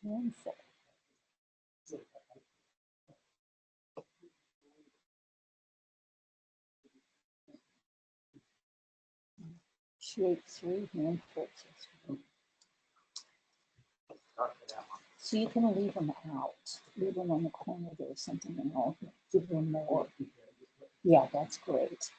handful. She ate 3 handfuls. So you can leave them out. Leave them on the corner there or something, and I'll give them more. Yeah, that's great.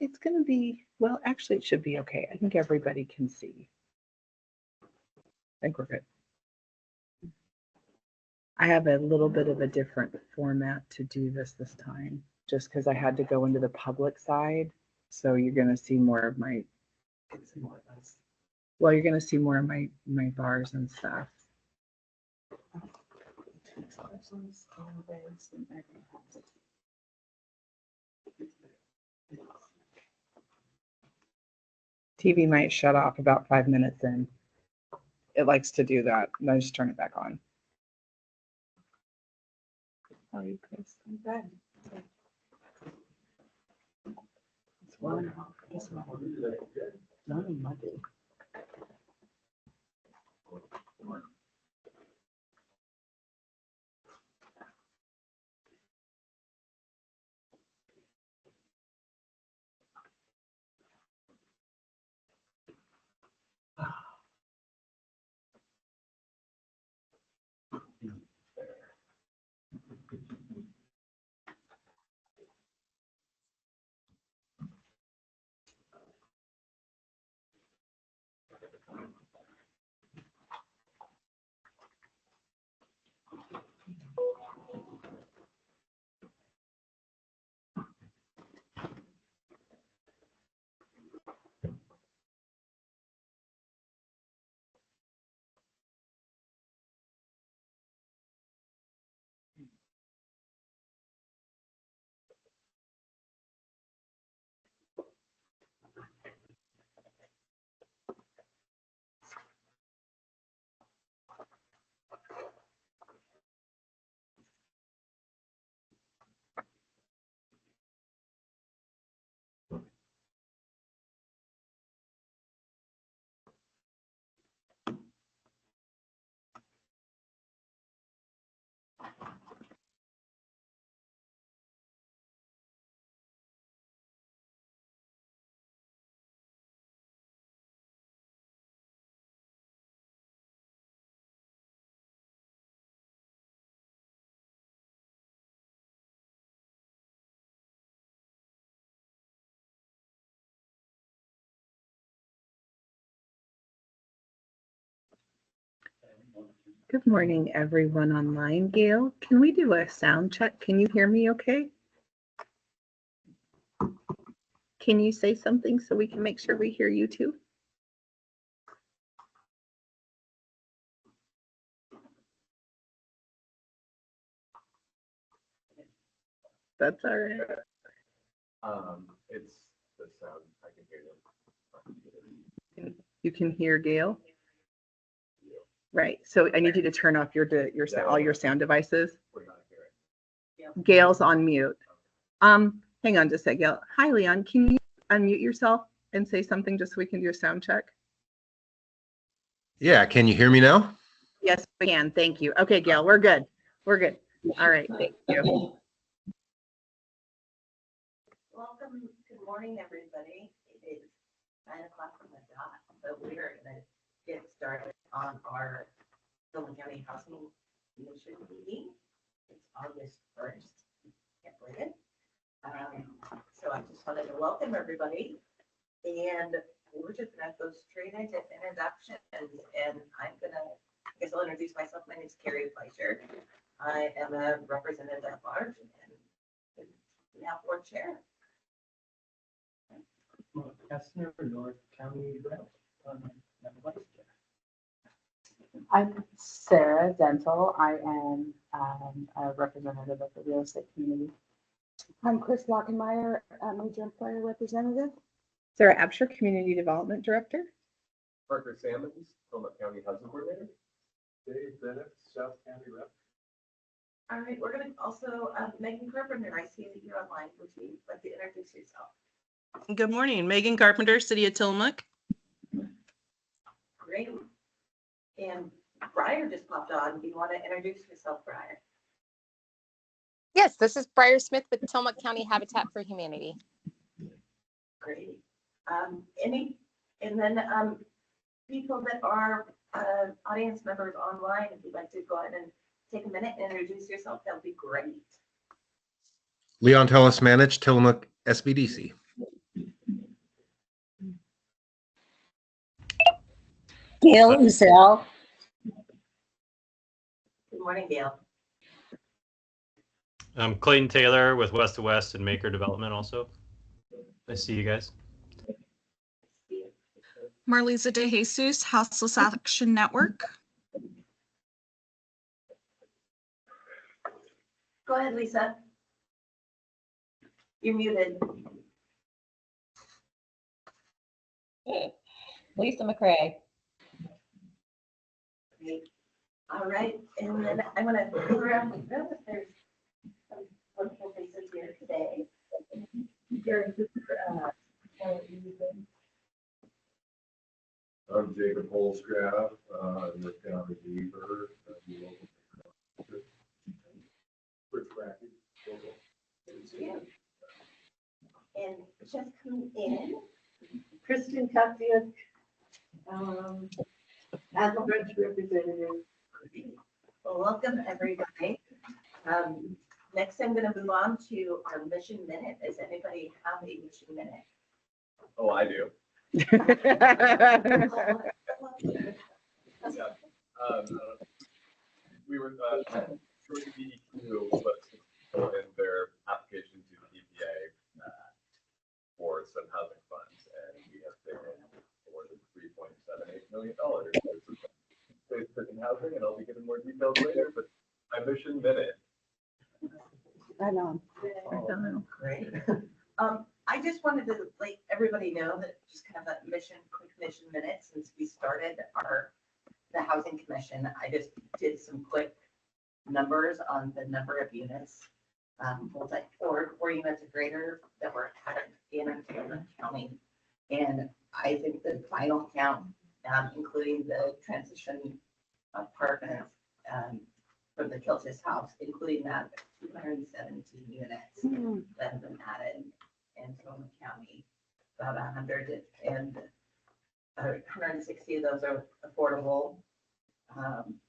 It's going to be, well, actually, it should be okay. I think everybody can see. I think we're good. I have a little bit of a different format to do this time, just because I had to go into the public side. So you're going to see more of my, well, you're going to see more of my bars and stuff. TV might shut off about 5 minutes in. It likes to do that. And I just turn it back on. How are you, Chris? I'm good. It's one. It's not Monday. Good morning, everyone online. Gail, can we do a sound check? Can you hear me okay? Can you say something so we can make sure we hear you too? That's all right. It's the sound. I can hear them. You can hear Gail? Right. So I need you to turn off your all your sound devices. We're not hearing. Gail's on mute. Hang on just a sec, Gail. Hi, Leon. Can you unmute yourself and say something just so we can do a sound check? Yeah, can you hear me now? Yes, we can. Thank you. Okay, Gail, we're good. We're good. All right. Thank you. Welcome. Good morning, everybody. It is 9 o'clock on the dot, so we are going to get started on our Tillmook County Housing Commission meeting. It's August 1st. Can't believe it. So I just wanted to welcome everybody, and we're just going to go straight into introductions. And I guess I'll introduce myself. My name is Carrie Fleischer. I am a representative at large and now board chair. Kessner, North County Rep. I'm Sarah Dental. I am a representative of the real estate community. I'm Chris Lockenmeyer, major employer representative. Sarah Absher, Community Development Director. Parker Sammons, Tillmook County Housing Coordinator. Dave Bennett, South County Rep. All right, we're going to also, Megan Carpenter, I see that you're online. Would you like to introduce yourself? Good morning, Megan Carpenter, City of Tillmook. Great. And Briar just popped on. Do you want to introduce yourself, Briar? Yes, this is Briar Smith with Tillmook County Habitat for Humanity. Great. People that are audience members online, if you'd like to go ahead and take a minute and introduce yourself, that would be great. Leon Tellis Managed, Tillmook SBDC. Gail Uzel. Good morning, Gail. I'm Clayton Taylor with West to West and Maker Development also. Nice to see you guys. Marlisa De Jesus, Houseless Action Network. Go ahead, Lisa. You're muted. Lisa McCray. Great. All right, and then I'm gonna go around the room if there's some wonderful faces here today. I'm Jacob Holzgraf, North County Beaver, local. Quick bracket, local. And just come in, Kristen Cupfield, Admiral Branch representative. Well, welcome, everybody. Next, I'm gonna move on to our mission minute. Does anybody have a mission minute? Oh, I do. We were short of DEQ, but in their application to the EPA for some housing funds, and we have been awarded $3.78 million in housing, and I'll be giving more details later. But my mission minute. I know. Great. I just wanted to let everybody know that just kind of a quick mission minute since we started the housing commission. I just did some quick numbers on the number of units, like four units or greater that were added in Tillmook County. And I think the final count, including the transition apartments from the Kiltis house, including that, 217 units that have been added in Tillmook County. About 160 of those are affordable.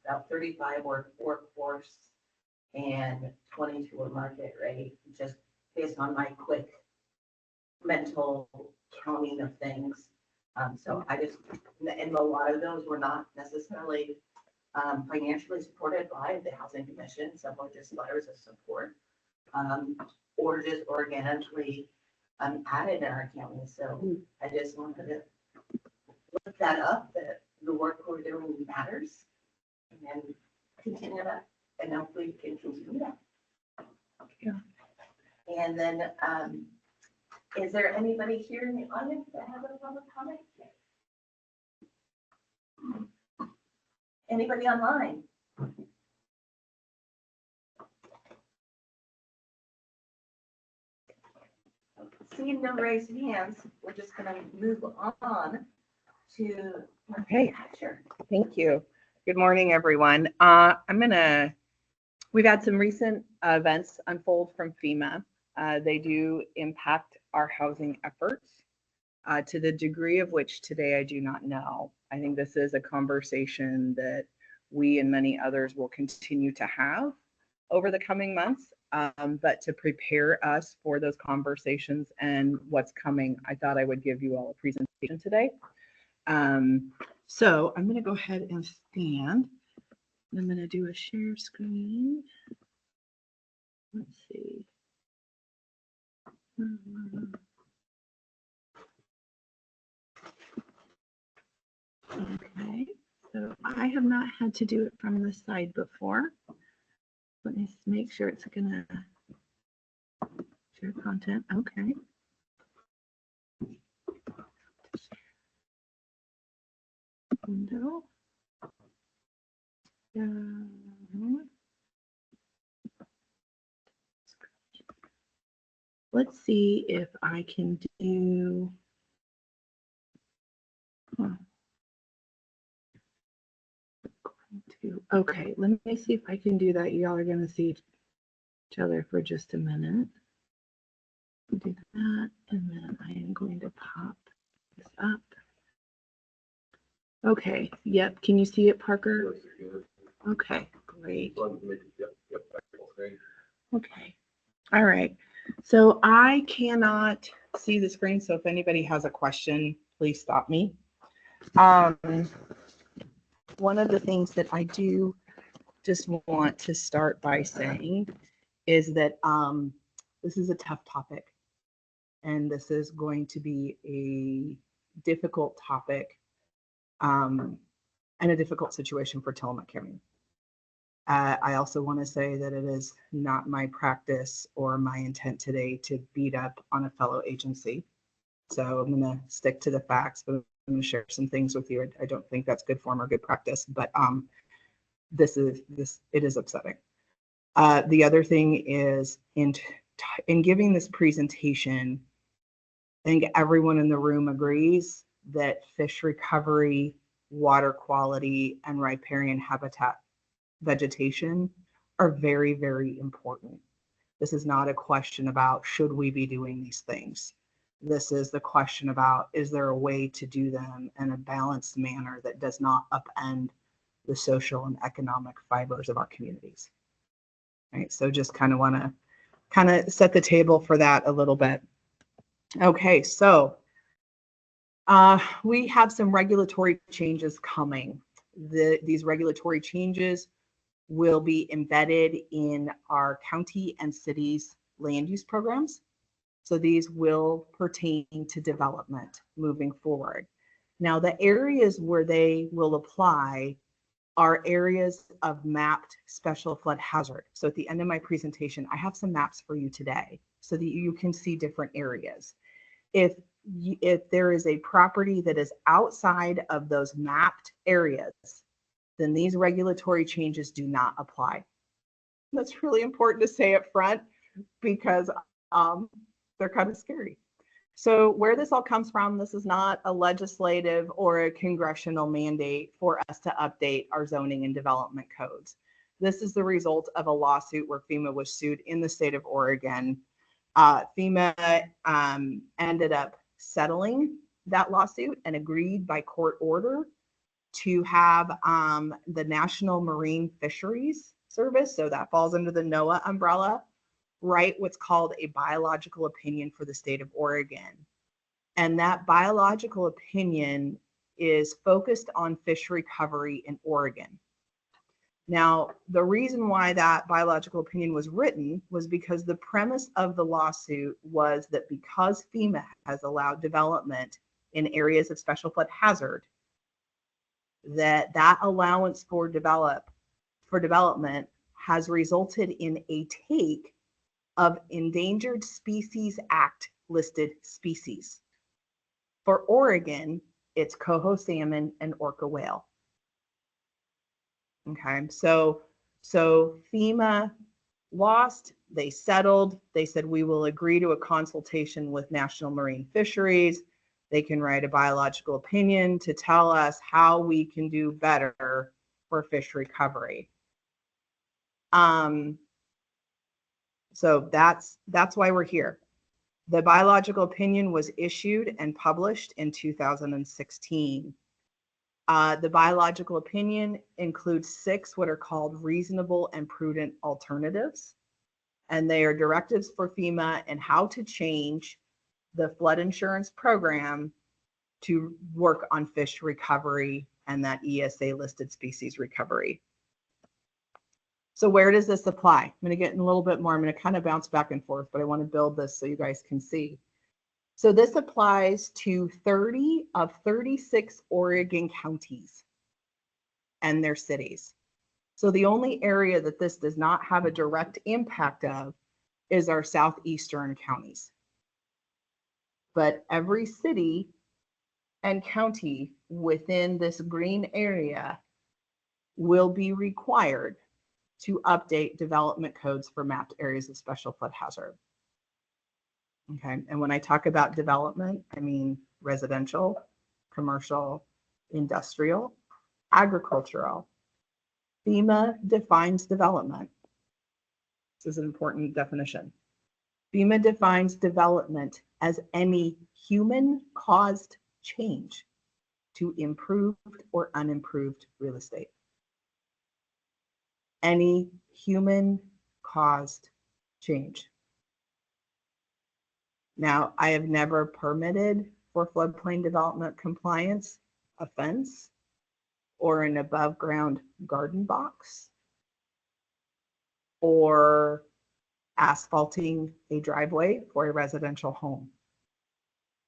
About 35 were workforce and 22 were market rate, just based on my quick mental counting of things. So I just, and a lot of those were not necessarily financially supported by the Housing Commission. Some were just letters of support, or just organically added in our county. So I just wanted to look that up, that the work we're doing matters, and continue that, and hopefully we can continue that. Yeah. And then, is there anybody here in the audience that has a public comment? Anybody online? Seeing no raised hands, we're just gonna move on to. Okay. Sure. Thank you. Good morning, everyone. We've had some recent events unfold from FEMA. They do impact our housing efforts to the degree of which today I do not know. I think this is a conversation that we and many others will continue to have over the coming months. But to prepare us for those conversations and what's coming, I thought I would give you all a presentation today. So I'm going to go ahead and stand. I'm going to do a share screen. Let's see. Okay, so I have not had to do it from the side before. Let me make sure it's going to share content. Okay. Window. Let's see if I can do. Okay, let me see if I can do that. Y'all are going to see each other for just a minute. Do that, and then I am going to pop this up. Okay, yep. Can you see it, Parker? Okay, great. Okay, all right. So I cannot see the screen, so if anybody has a question, please stop me. one of the things that I do just want to start by saying is that this is a tough topic, and this is going to be a difficult topic and a difficult situation for Tillmook County. I also want to say that it is not my practice or my intent today to beat up on a fellow agency. So I'm going to stick to the facts, but I'm going to share some things with you. I don't think that's good form or good practice, but it is upsetting. The other thing is in giving this presentation, I think everyone in the room agrees that fish recovery, water quality, and riparian habitat vegetation are very, very important. This is not a question about should we be doing these things. This is the question about, is there a way to do them in a balanced manner that does not upend the social and economic fibers of our communities? Right, so just kind of want to set the table for that a little bit. Okay, so we have some regulatory changes coming. These regulatory changes will be embedded in our county and cities land use programs. So these will pertain to development moving forward. Now, the areas where they will apply are areas of mapped special flood hazard. So at the end of my presentation, I have some maps for you today so that you can see different areas. If there is a property that is outside of those mapped areas, then these regulatory changes do not apply. That's really important to say up front because they're kind of scary. So where this all comes from, this is not a legislative or a congressional mandate for us to update our zoning and development codes. This is the result of a lawsuit where FEMA was sued in the state of Oregon. FEMA ended up settling that lawsuit and agreed by court order to have the National Marine Fisheries Service, so that falls under the NOAA umbrella, write what's called a biological opinion for the state of Oregon. And that biological opinion is focused on fish recovery in Oregon. Now, the reason why that biological opinion was written was because the premise of the lawsuit was that because FEMA has allowed development in areas of special flood hazard, that allowance for development has resulted in a take of Endangered Species Act listed species. For Oregon, it's coho salmon and orca whale. Okay, so FEMA lost, they settled, they said we will agree to a consultation with National Marine Fisheries. They can write a biological opinion to tell us how we can do better for fish recovery. So that's why we're here. The biological opinion was issued and published in 2016. The biological opinion includes 6 what are called reasonable and prudent alternatives. And they are directives for FEMA and how to change the flood insurance program to work on fish recovery and that ESA listed species recovery. So where does this apply? I'm going to get in a little bit more. I'm going to kind of bounce back and forth, but I want to build this so you guys can see. So this applies to 30 of 36 Oregon counties and their cities. So the only area that this does not have a direct impact of is our southeastern counties. But every city and county within this green area will be required to update development codes for mapped areas of special flood hazard. Okay, and when I talk about development, I mean residential, commercial, industrial, agricultural. FEMA defines development. This is an important definition. FEMA defines development as any human-caused change to improved or unimproved real estate. Any human-caused change. Now, I have never permitted for floodplain development compliance offense or an above ground garden box or asphalting a driveway for a residential home.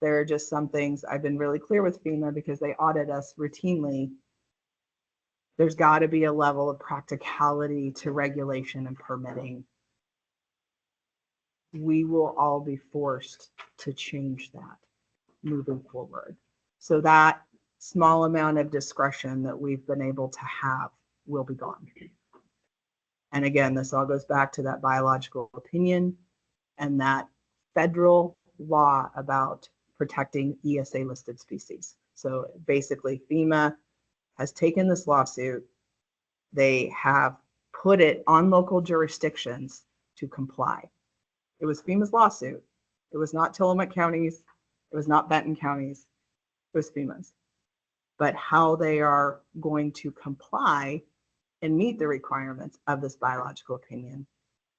There are just some things I've been really clear with FEMA because they audit us routinely. There's got to be a level of practicality to regulation and permitting. We will all be forced to change that moving forward. So that small amount of discretion that we've been able to have will be gone. And again, this all goes back to that biological opinion and that federal law about protecting ESA listed species. So basically FEMA has taken this lawsuit. They have put it on local jurisdictions to comply. It was FEMA's lawsuit. It was not Tillmook County's. It was not Benton County's. It was FEMA's. But how they are going to comply and meet the requirements of this biological opinion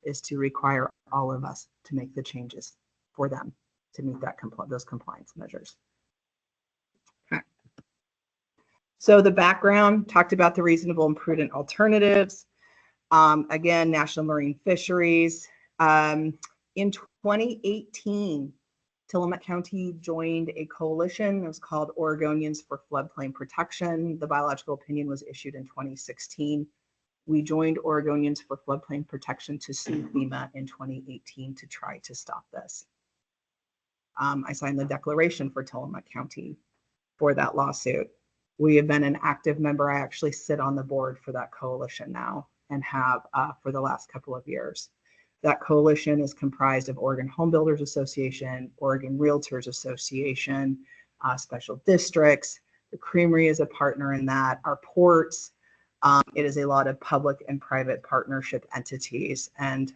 is to require all of us to make the changes for them to meet that those compliance measures. Okay. So the background talked about the reasonable and prudent alternatives. Again, National Marine Fisheries. In 2018, Tillmook County joined a coalition. It was called Oregonians for Floodplain Protection. The biological opinion was issued in 2016. We joined Oregonians for Floodplain Protection to sue FEMA in 2018 to try to stop this. I signed the declaration for Tillmook County for that lawsuit. We have been an active member. I actually sit on the board for that coalition now and have for the last couple of years. That coalition is comprised of Oregon Home Builders Association, Oregon Realtors Association, special districts. The Creamery is a partner in that. Our ports. It is a lot of public and private partnership entities. And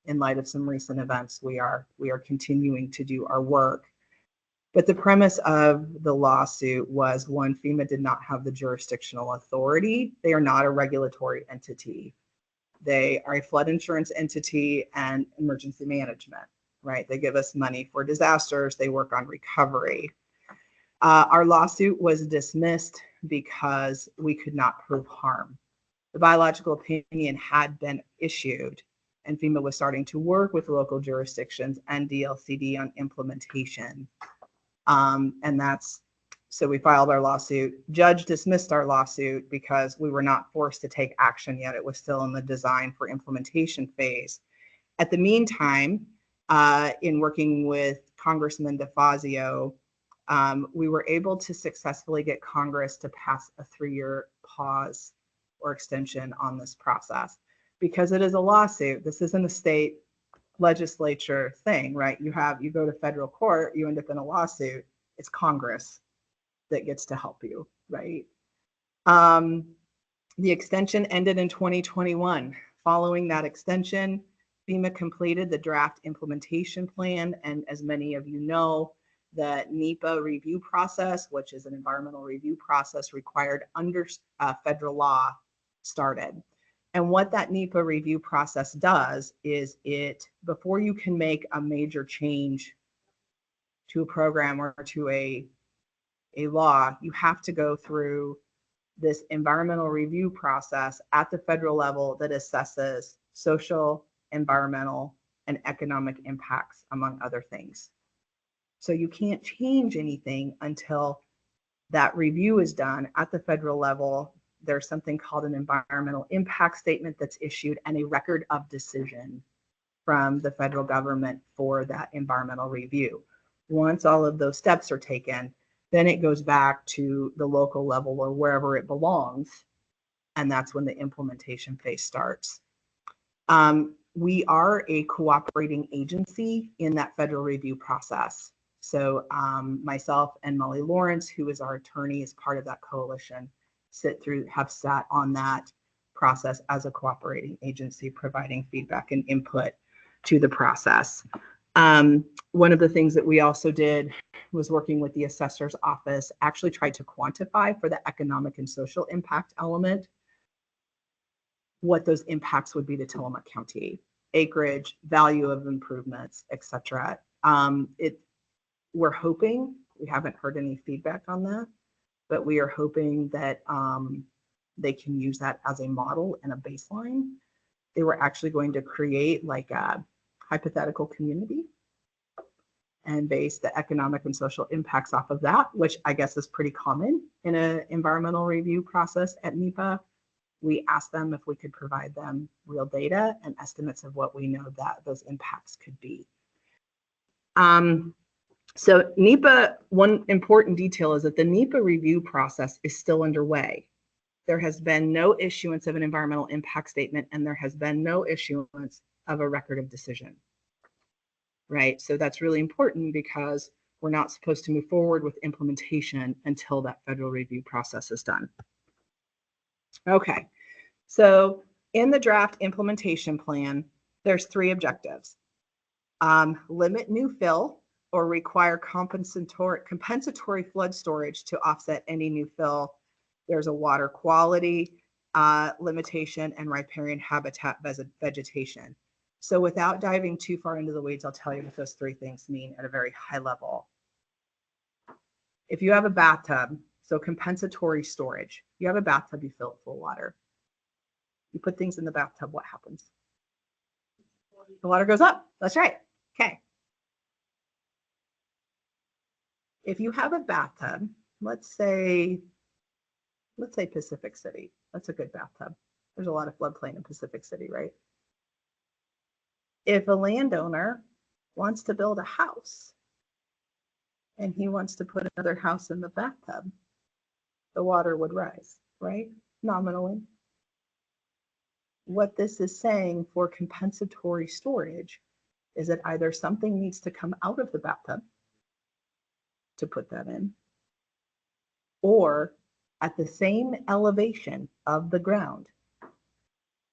in light of some recent events, we are continuing to do our work. But the premise of the lawsuit was, one, FEMA did not have the jurisdictional authority. They are not a regulatory entity. They are a flood insurance entity and emergency management, right? They give us money for disasters. They work on recovery. Our lawsuit was dismissed because we could not prove harm. The biological opinion had been issued and FEMA was starting to work with local jurisdictions and DLCD on implementation. So we filed our lawsuit. Judge dismissed our lawsuit because we were not forced to take action yet. It was still in the design for implementation phase. At the meantime, in working with Congressman DeFazio, we were able to successfully get Congress to pass a 3-year pause or extension on this process. Because it is a lawsuit, this isn't a state legislature thing, right? You go to federal court, you end up in a lawsuit, it's Congress that gets to help you, right? The extension ended in 2021. Following that extension, FEMA completed the draft implementation plan. And as many of you know, the NEPA review process, which is an environmental review process required under federal law, started. And what that NEPA review process does is before you can make a major change to a program or to a law, you have to go through this environmental review process at the federal level that assesses social, environmental, and economic impacts, among other things. So you can't change anything until that review is done at the federal level. There's something called an environmental impact statement that's issued and a record of decision from the federal government for that environmental review. Once all of those steps are taken, then it goes back to the local level or wherever it belongs. And that's when the implementation phase starts. We are a cooperating agency in that federal review process. So myself and Molly Lawrence, who is our attorney as part of that coalition, have sat on that process as a cooperating agency, providing feedback and input to the process. One of the things that we also did was working with the assessor's office, actually tried to quantify for the economic and social impact element what those impacts would be to Tillmook County, acreage, value of improvements, etc. We're hoping, we haven't heard any feedback on that, but we are hoping that they can use that as a model and a baseline. They were actually going to create like a hypothetical community and base the economic and social impacts off of that, which I guess is pretty common in an environmental review process at NEPA. We asked them if we could provide them real data and estimates of what we know that those impacts could be. So NEPA, one important detail is that the NEPA review process is still underway. There has been no issuance of an environmental impact statement, and there has been no issuance of a record of decision. Right? So that's really important because we're not supposed to move forward with implementation until that federal review process is done. Okay, so in the draft implementation plan, there's 3 objectives. Limit new fill or require compensatory flood storage to offset any new fill. There's a water quality limitation and riparian habitat vegetation. So without diving too far into the weeds, I'll tell you what those 3 things mean at a very high level. If you have a bathtub, so compensatory storage, you have a bathtub, you fill it full of water. You put things in the bathtub, what happens? The water goes up. That's right. Okay. If you have a bathtub, let's say Pacific City. That's a good bathtub. There's a lot of floodplain in Pacific City, right? If a landowner wants to build a house and he wants to put another house in the bathtub, the water would rise, right? Nominally. What this is saying for compensatory storage is that either something needs to come out of the bathtub to put that in, or at the same elevation of the ground,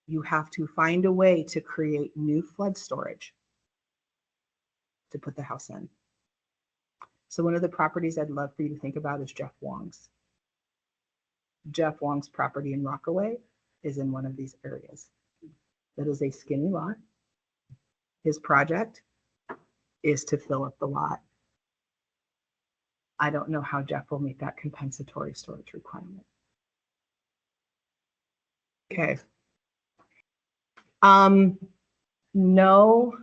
you have to find a way to create new flood storage to put the house in. So one of the properties I'd love for you to think about is Jeff Wong's. Jeff Wong's property in Rockaway is in one of these areas. That is a skinny lot. His project is to fill up the lot. I don't know how Jeff will meet that compensatory storage requirement. Okay. No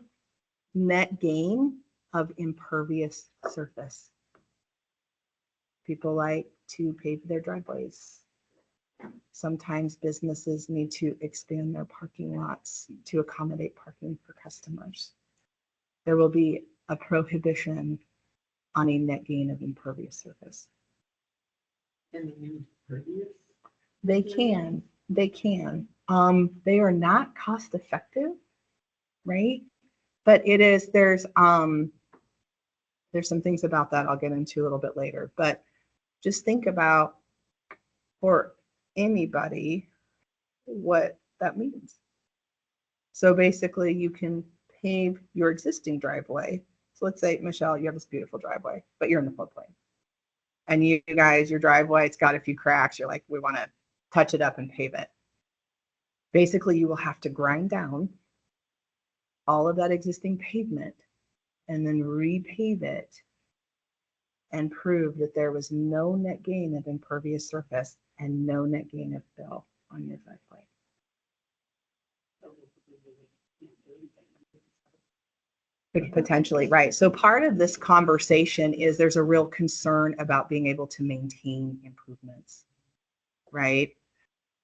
net gain of impervious surface. People like to pave their driveways. Sometimes businesses need to expand their parking lots to accommodate parking for customers. There will be a prohibition on a net gain of impervious surface. Impervious? They can. They are not cost effective, right? But it is, there's some things about that I'll get into a little bit later, but just think about, for anybody, what that means. So basically you can pave your existing driveway. So let's say, Michelle, you have this beautiful driveway, but you're in the floodplain. And you guys, your driveway, it's got a few cracks. You're like, we want to touch it up and pave it. Basically, you will have to grind down all of that existing pavement and then repave it and prove that there was no net gain of impervious surface and no net gain of fill on your driveway. Potentially, right. So part of this conversation is there's a real concern about being able to maintain improvements, right?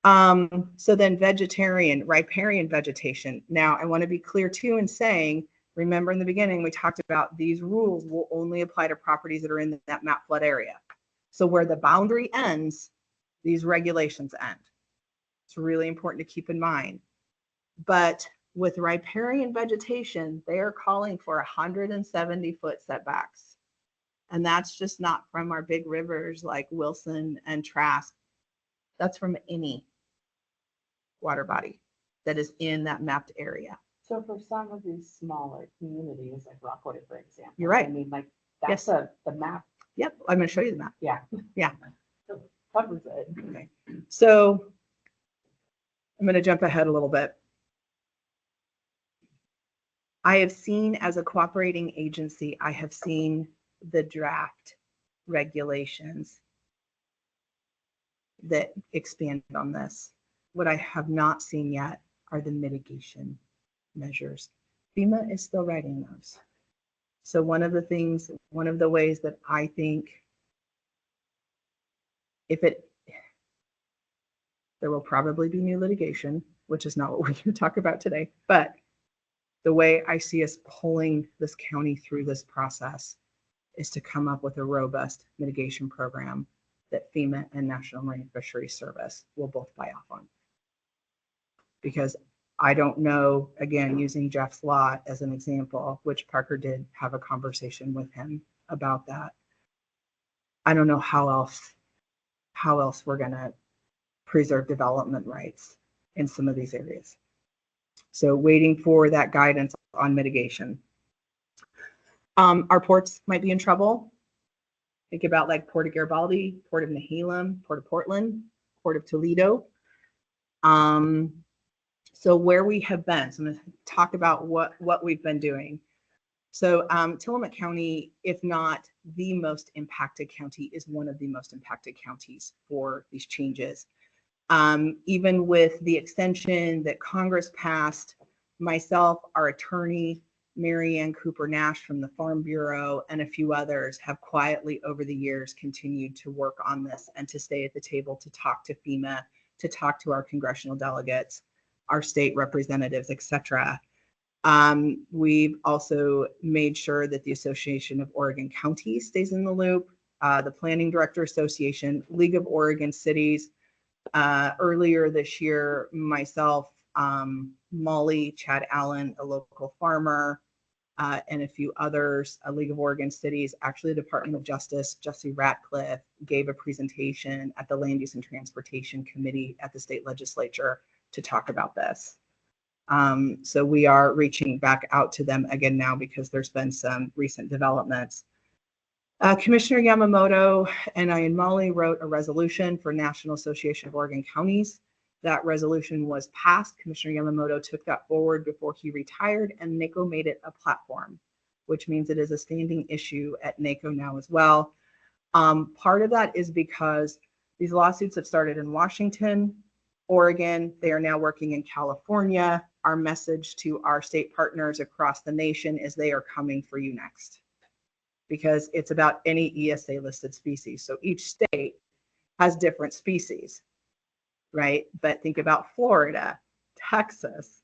So then riparian vegetation. Now, I want to be clear too in saying, remember in the beginning, we talked about these rules will only apply to properties that are in that map flood area. So where the boundary ends, these regulations end. It's really important to keep in mind. But with riparian vegetation, they are calling for 170-foot setbacks. And that's just not from our big rivers like Wilson and Trask. That's from any water body that is in that mapped area. So for some of these smaller communities, like Rockaway, for example. You're right. I mean, like, that's the map. Yep, I'm going to show you the map. Yeah. Yeah. Covers it. Okay. So I'm going to jump ahead a little bit. I have seen, as a cooperating agency, I have seen the draft regulations that expand on this. What I have not seen yet are the mitigation measures. FEMA is still writing those. So one of the ways that I think there will probably be new litigation, which is not what we're going to talk about today, but the way I see us pulling this county through this process is to come up with a robust mitigation program that FEMA and National Marine Fisheries Service will both buy off on. Because I don't know, again, using Jeff's lot as an example, which Parker did have a conversation with him about that. I don't know how else we're going to preserve development rights in some of these areas. So waiting for that guidance on mitigation. Our ports might be in trouble. Think about like Port of Garibaldi, Port of Nehalem, Port of Portland, Port of Toledo. So where we have been, so I'm going to talk about what we've been doing. So Tillmook County, if not the most impacted county, is one of the most impacted counties for these changes. Even with the extension that Congress passed, myself, our attorney, Mary Ann Cooper Nash from the Farm Bureau, and a few others have quietly over the years continued to work on this and to stay at the table to talk to FEMA, to talk to our congressional delegates, our state representatives, etc. We've also made sure that the Association of Oregon Counties stays in the loop, the Planning Director Association, League of Oregon Cities. Earlier this year, myself, Molly, Chad Allen, a local farmer, and a few others, a League of Oregon Cities, actually the Department of Justice, Jesse Ratcliffe, gave a presentation at the Land Use and Transportation Committee at the state legislature to talk about this. So we are reaching back out to them again now because there's been some recent developments. Commissioner Yamamoto and I and Molly wrote a resolution for National Association of Oregon Counties. That resolution was passed. Commissioner Yamamoto took that forward before he retired, and NACO made it a platform, which means it is a standing issue at NACO now as well. Part of that is because these lawsuits have started in Washington, Oregon. They are now working in California. Our message to our state partners across the nation is they are coming for you next, because it's about any ESA listed species. So each state has different species, right? But think about Florida, Texas,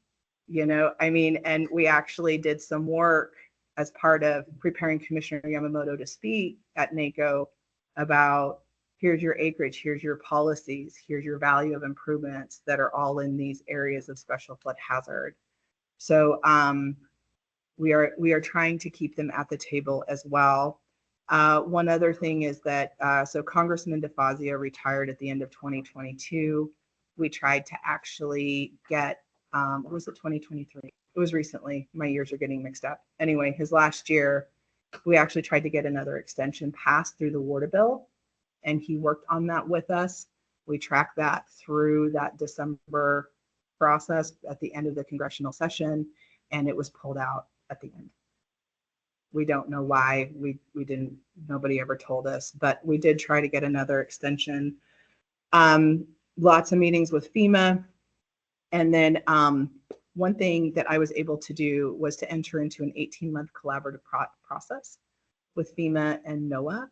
and we actually did some work as part of preparing Commissioner Yamamoto to speak at NACO about here's your acreage, here's your policies, here's your value of improvements that are all in these areas of special flood hazard. So we are trying to keep them at the table as well. One other thing is that, so Congressman DeFazio retired at the end of 2022. We tried to actually get, was it 2023? It was recently. My years are getting mixed up. Anyway, his last year, we actually tried to get another extension passed through the water bill, and he worked on that with us. We tracked that through that December process at the end of the congressional session, and it was pulled out at the end. We don't know why. We didn't, nobody ever told us, but we did try to get another extension. Lots of meetings with FEMA. And then one thing that I was able to do was to enter into an 18-month collaborative process with FEMA and NOAA.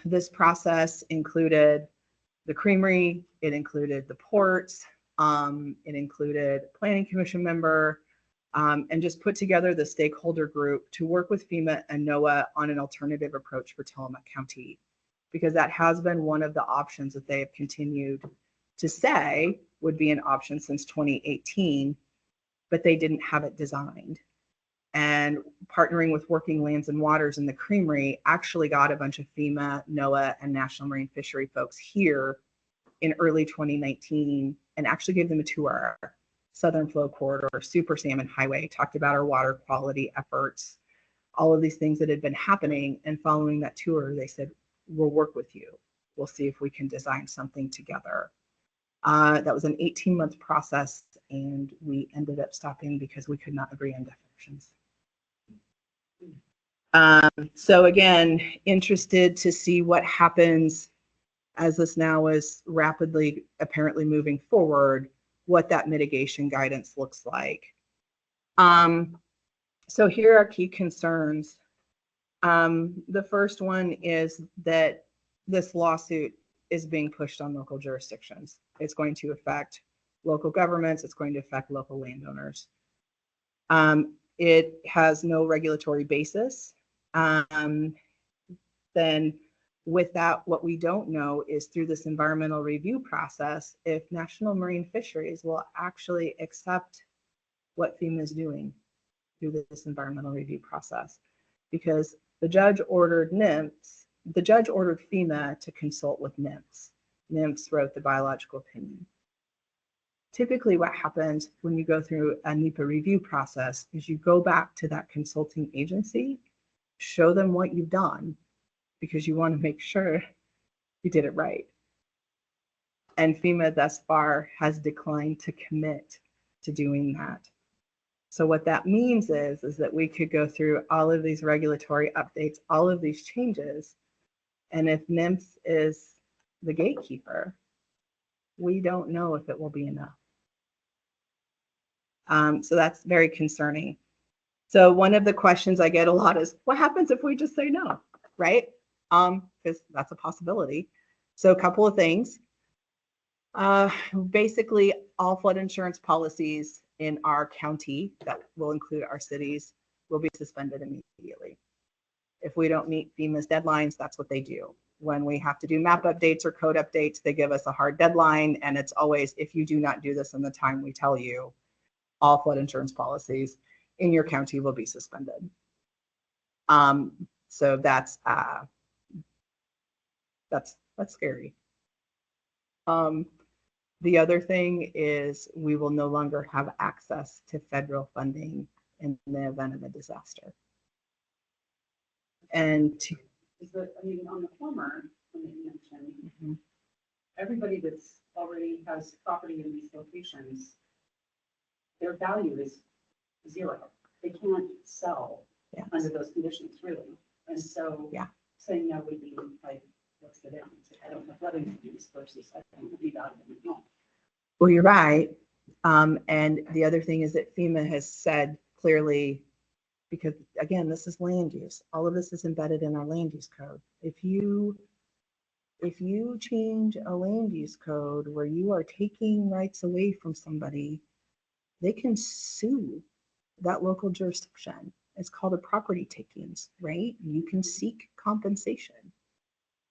This process included the creamery, it included the ports, it included a planning commission member, and just put together the stakeholder group to work with FEMA and NOAA on an alternative approach for Tillmook County, because that has been one of the options that they have continued to say would be an option since 2018, but they didn't have it designed. And partnering with Working Lands and Waters and the Creamery actually got a bunch of FEMA, NOAA, and National Marine Fishery folks here in early 2019 and actually gave them a tour. Southern Flow Corridor, Super Salmon Highway, talked about our water quality efforts, all of these things that had been happening. And following that tour, they said, we'll work with you. We'll see if we can design something together. That was an 18-month process, and we ended up stopping because we could not agree on definitions. So again, interested to see what happens as this now is rapidly apparently moving forward, what that mitigation guidance looks like. So here are key concerns. The first one is that this lawsuit is being pushed on local jurisdictions. It's going to affect local governments. It's going to affect local landowners. It has no regulatory basis. Then with that, what we don't know is through this environmental review process, if National Marine Fisheries will actually accept what FEMA is doing through this environmental review process. Because the judge ordered FEMA to consult with NIMS. NIMS wrote the biological opinion. Typically what happens when you go through a NEPA review process is you go back to that consulting agency, show them what you've done, because you want to make sure you did it right. And FEMA thus far has declined to commit to doing that. So what that means is that we could go through all of these regulatory updates, all of these changes, and if NIMS is the gatekeeper, we don't know if it will be enough. So that's very concerning. So one of the questions I get a lot is, what happens if we just say no, right? Because that's a possibility. So a couple of things. Basically, all flood insurance policies in our county, that will include our cities, will be suspended immediately. If we don't meet FEMA's deadlines, that's what they do. When we have to do map updates or code updates, they give us a hard deadline, and it's always, if you do not do this in the time we tell you, all flood insurance policies in your county will be suspended. So that's scary. The other thing is we will no longer have access to federal funding in the event of a disaster. And Is that, I mean, on the former, when you mentioned, everybody that's already has property in these locations, their value is zero. They can't sell under those conditions, really. And so saying no would be like, what's the difference? I don't know what it is versus I think would be valuable. No. Well, you're right. And the other thing is that FEMA has said clearly, because again, this is land use. All of this is embedded in our land use code. If you change a land use code where you are taking rights away from somebody, they can sue that local jurisdiction. It's called a property takings, right? You can seek compensation.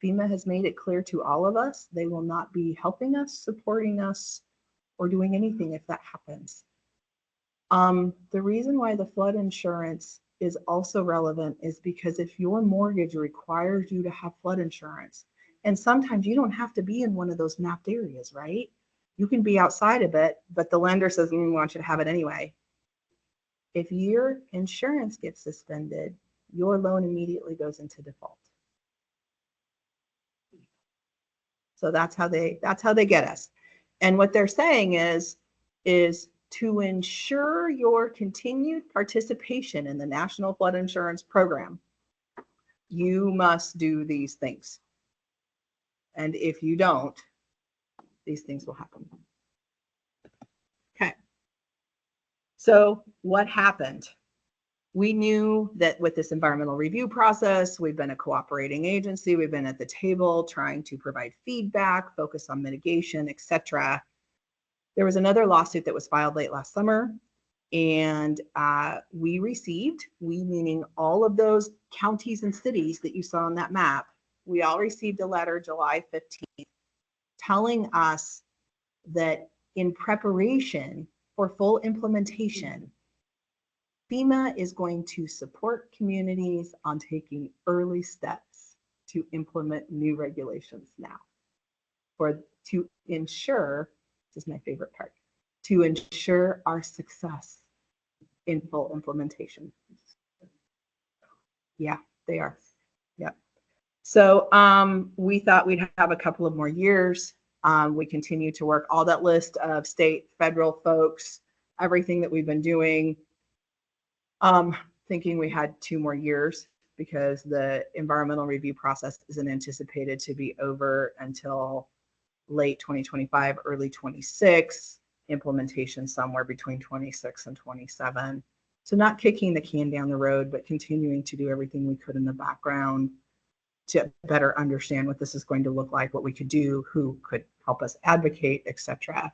FEMA has made it clear to all of us, they will not be helping us, supporting us, or doing anything if that happens. The reason why the flood insurance is also relevant is because if your mortgage requires you to have flood insurance, and sometimes you don't have to be in one of those mapped areas, right? You can be outside of it, but the lender says we want you to have it anyway. If your insurance gets suspended, your loan immediately goes into default. So that's how they get us. And what they're saying is to ensure your continued participation in the National Flood Insurance Program, you must do these things. And if you don't, these things will happen. Okay. So what happened? We knew that with this environmental review process, we've been a cooperating agency. We've been at the table trying to provide feedback, focus on mitigation, etc. There was another lawsuit that was filed late last summer, and we meaning all of those counties and cities that you saw on that map, we all received a letter July 15th telling us that in preparation for full implementation, FEMA is going to support communities on taking early steps to implement new regulations now, to ensure, this is my favorite part, to ensure our success in full implementation. Yeah, they are. Yep. So we thought we'd have a couple of more years. We continue to work all that list of state, federal folks, everything that we've been doing. Thinking we had 2 more years. because the environmental review process isn't anticipated to be over until late 2025, early 26, implementation somewhere between 26 and 27. So not kicking the can down the road, but continuing to do everything we could in the background to better understand what this is going to look like, what we could do, who could help us advocate, etc.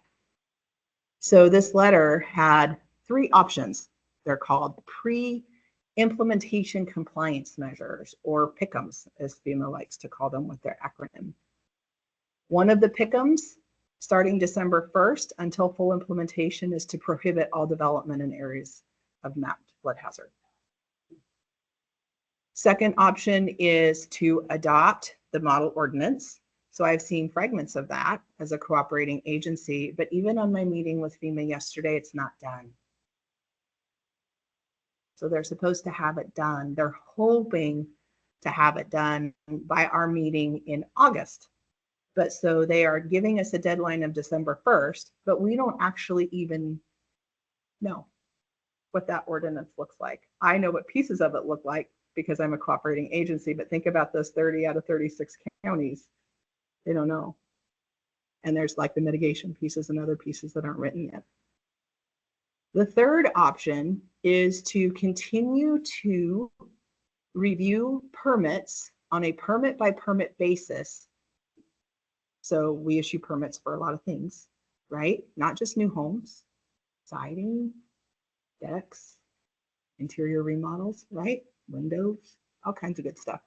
So this letter had 3 options. They're called pre-implementation compliance measures, or PICMs, as FEMA likes to call them with their acronym. One of the PICMs, starting December 1st until full implementation, is to prohibit all development in areas of mapped flood hazard. Second option is to adopt the model ordinance. So I've seen fragments of that as a cooperating agency, but even on my meeting with FEMA yesterday, it's not done. So they're supposed to have it done. They're hoping to have it done by our meeting in August. But so they are giving us a deadline of December 1st, but we don't actually even know what that ordinance looks like. I know what pieces of it look like because I'm a cooperating agency, but think about those 30 out of 36 counties. They don't know. And there's like the mitigation pieces and other pieces that aren't written yet. The third option is to continue to review permits on a permit by permit basis. So we issue permits for a lot of things, right? Not just new homes, siding, decks, interior remodels, right? Windows, all kinds of good stuff.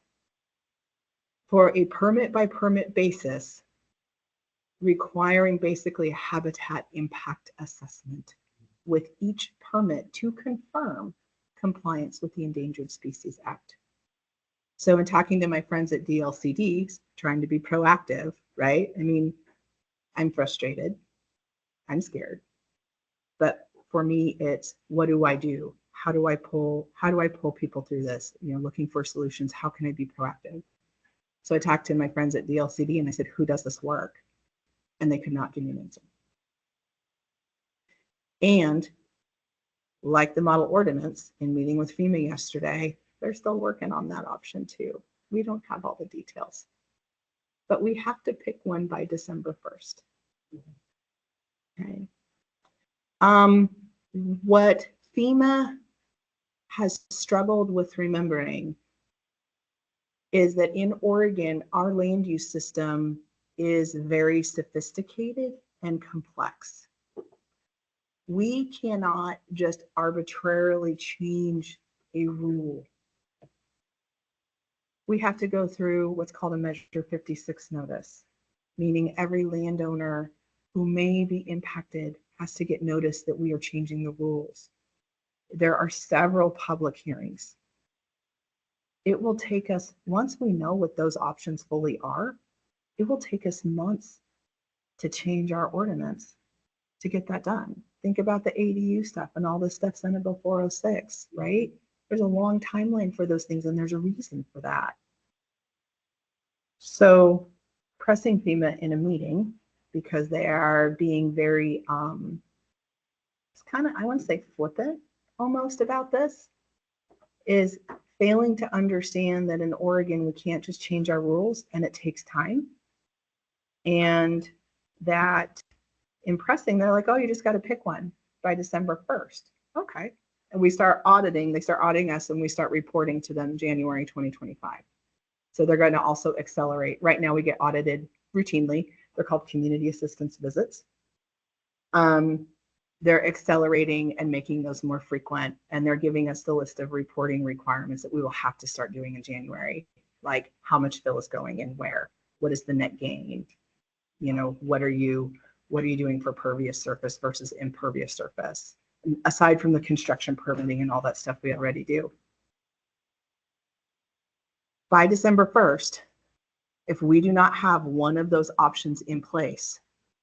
For a permit by permit basis, requiring basically a habitat impact assessment with each permit to confirm compliance with the Endangered Species Act. So in talking to my friends at DLCD, trying to be proactive, right? I mean, I'm frustrated, I'm scared, but for me, it's what do I do? How do I pull people through this? You know, looking for solutions. How can I be proactive? So I talked to my friends at DLCD and I said, who does this work? And they could not give me an answer. And like the model ordinance, in meeting with FEMA yesterday, they're still working on that option too. We don't have all the details, but we have to pick one by December 1st. Okay. What FEMA has struggled with remembering is that in Oregon, our land use system is very sophisticated and complex. We cannot just arbitrarily change a rule. We have to go through what's called a Measure 56 notice, meaning every landowner who may be impacted has to get notice that we are changing the rules. There are several public hearings. It will take us, once we know what those options fully are, it will take us months to change our ordinance to get that done. Think about the ADU stuff and all this stuff Senate Bill 406, right? There's a long timeline for those things, and there's a reason for that. So pressing FEMA in a meeting, because they are being very, it's kind of, I want to say flippant almost about this, is failing to understand that in Oregon, we can't just change our rules and it takes time. And that impressing, they're like, oh, you just got to pick one by December 1st. Okay. And we start auditing, they start auditing us and we start reporting to them January 2025. So they're going to also accelerate. Right now we get audited routinely. They're called community assistance visits. They're accelerating and making those more frequent. And they're giving us the list of reporting requirements that we will have to start doing in January. Like how much fill is going in where? What is the net gain? You know, what are you doing for pervious surface versus impervious surface? Aside from the construction permitting and all that stuff we already do. By December 1st, if we do not have one of those options in place,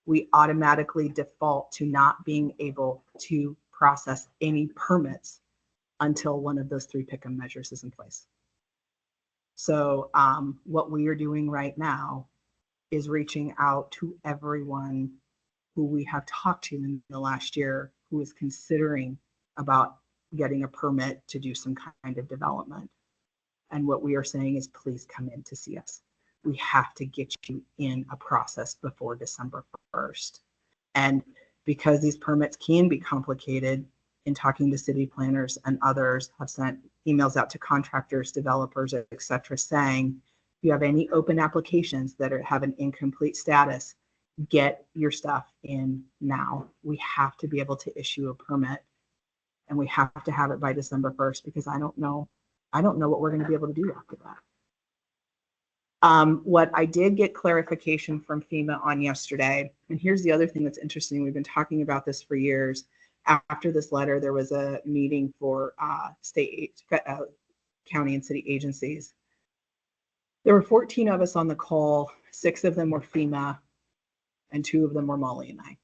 we automatically default to not being able to process any permits until one of those 3 pick-em measures is in place. So what we are doing right now is reaching out to everyone who we have talked to in the last year who is considering about getting a permit to do some kind of development. And what we are saying is, please come in to see us. We have to get you in a process before December 1st. And because these permits can be complicated, in talking to city planners and others have sent emails out to contractors, developers, et cetera, saying, if you have any open applications that have an incomplete status, get your stuff in now. We have to be able to issue a permit, and we have to have it by December 1st, because I don't know what we're going to be able to do after that. What I did get clarification from FEMA on yesterday, and here's the other thing that's interesting. We've been talking about this for years. After this letter, there was a meeting for state, county, and city agencies. There were 14 of us on the call. 6 of them were FEMA, and 2 of them were Molly and I.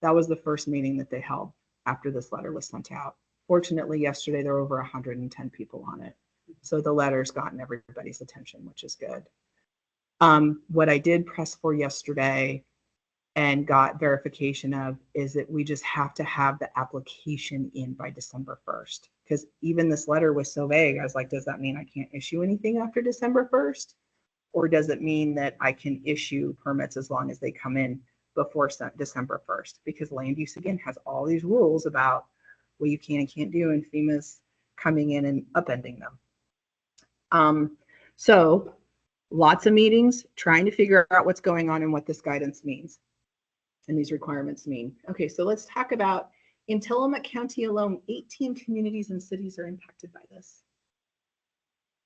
That was the first meeting that they held after this letter was sent out. Fortunately, yesterday there were over 110 people on it. So the letter's gotten everybody's attention, which is good. What I did press for yesterday and got verification of is that we just have to have the application in by December 1st. Because even this letter was so vague. I was like, does that mean I can't issue anything after December 1st? Or does it mean that I can issue permits as long as they come in before December 1st? Because land use, again, has all these rules about what you can and can't do, and FEMA's coming in and upending them. So lots of meetings trying to figure out what's going on and what this guidance means and these requirements mean. Okay, so let's talk about, in Tillmook County alone, 18 communities and cities are impacted by this.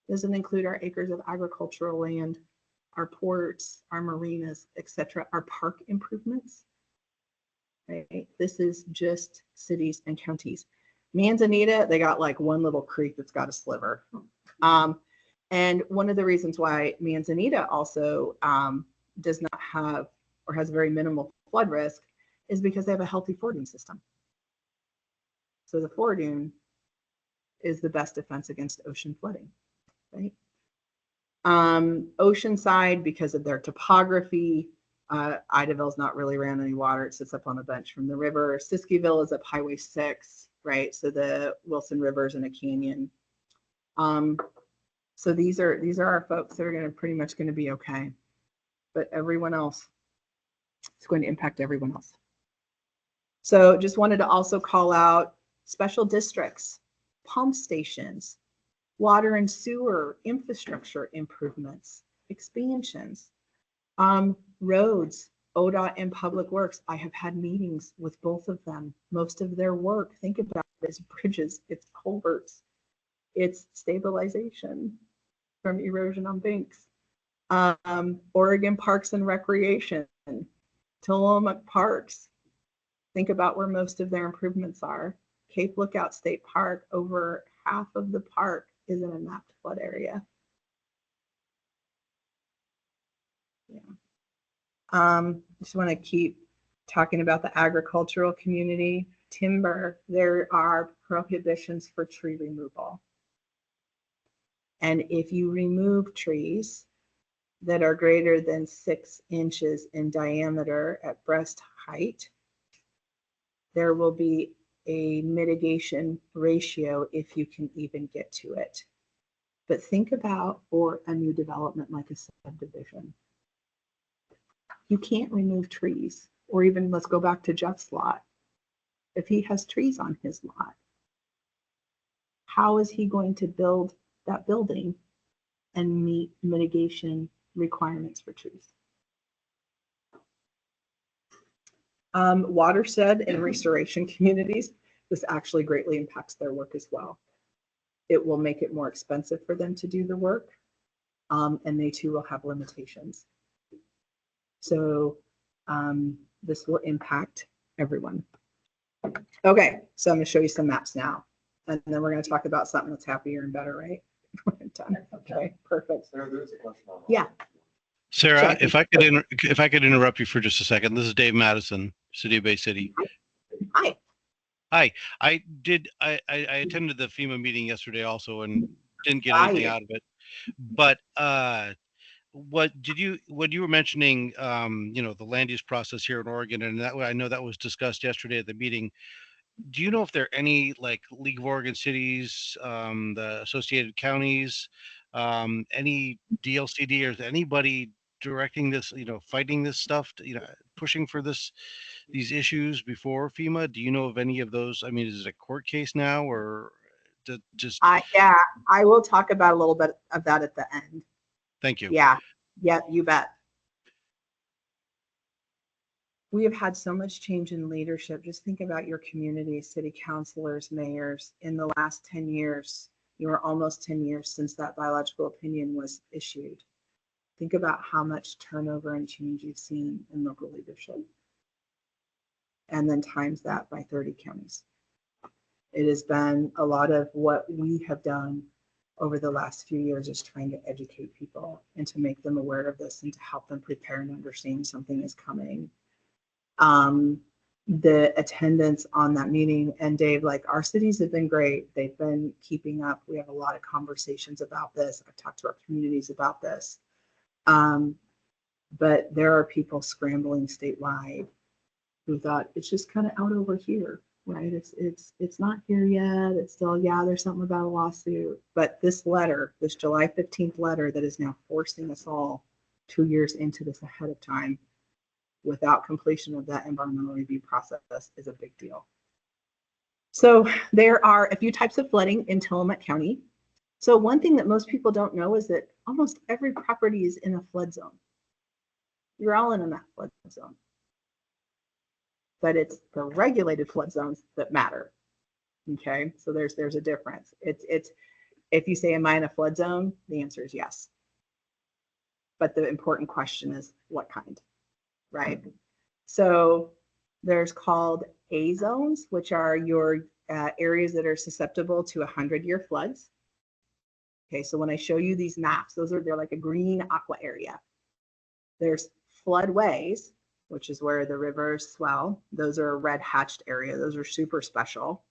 Doesn't include our acres of agricultural land, our ports, our marinas, etc., our park improvements. Right? This is just cities and counties. Manzanita, they got like one little creek that's got a sliver. And one of the reasons why Manzanita also does not have, or has very minimal flood risk, is because they have a healthy fording system. So the fording is the best defense against ocean flooding, right? Oceanside, because of their topography, Idaville's not really around any water. It sits up on a bench from the river. Siskiyville is up Highway 6, right? So the Wilson River's in a canyon. So these are our folks that are pretty much going to be okay. But everyone else, it's going to impact everyone else. So just wanted to also call out special districts, pump stations, water and sewer infrastructure improvements, expansions, roads, ODOT and Public Works. I have had meetings with both of them. Most of their work, think about it, is bridges, it's culverts, it's stabilization from erosion on banks. Oregon Parks and Recreation, Tillmook Parks. Think about where most of their improvements are. Cape Lookout State Park, over half of the park is in a mapped flood area. Yeah. Just want to keep talking about the agricultural community. Timber, there are prohibitions for tree removal. And if you remove trees that are greater than 6 inches in diameter at breast height, there will be a mitigation ratio if you can even get to it. But think about for a new development like a subdivision. You can't remove trees, or even let's go back to Jeff's lot. If he has trees on his lot, how is he going to build that building and meet mitigation requirements for trees? Watershed and restoration communities, this actually greatly impacts their work as well. It will make it more expensive for them to do the work, and they too will have limitations. So this will impact everyone. Okay, so I'm going to show you some maps now, and then we're going to talk about something that's happier and better, right? Done. Okay, perfect. There's a question on. Yeah. Sarah, Sure. if I could interrupt you for just a second. This is Dave Madison, City of Bay City. Hi. Hi. I attended the FEMA meeting yesterday also and didn't get anything out of it. But what you were mentioning, the land use process here in Oregon, and that I know that was discussed yesterday at the meeting. do you know if there are any like League of Oregon Cities, the associated counties, any DLCD, or is anybody directing this, fighting this stuff, pushing for these issues before FEMA? Do you know of any of those? I mean, is it a court case now, or just Yeah, I will talk about a little bit of that at the end. thank you. Yeah, you bet. We have had so much change in leadership. Just think about your community, city councilors, mayors. In the last 10 years, you are almost 10 years since that biological opinion was issued. Think about how much turnover and change you've seen in local leadership. And then times that by 30 counties. It has been a lot of what we have done over the last few years is trying to educate people and to make them aware of this and to help them prepare and understand something is coming. The attendance on that meeting, and Dave, like, our cities have been great. They've been keeping up. We have a lot of conversations about this. I've talked to our communities about this. But there are people scrambling statewide who thought it's just kind of out over here, right? It's not here yet. It's still, yeah, there's something about a lawsuit. But this letter, this July 15th letter that is now forcing us all 2 years into this ahead of time, without completion of that environmental review process, is a big deal. So there are a few types of flooding in Tillmook County. So one thing that most people don't know is that almost every property is in a flood zone. You're all in a flood zone. But it's the regulated flood zones that matter. Okay, so there's a difference. It's if you say, am I in a flood zone? The answer is yes. But the important question is what kind? Right? So there's called A zones, which are your areas that are susceptible to 100-year floods. Okay, so when I show you these maps, they're like a green aqua area. There's floodways, which is where the rivers swell. Those are a red hatched area. Those are super special.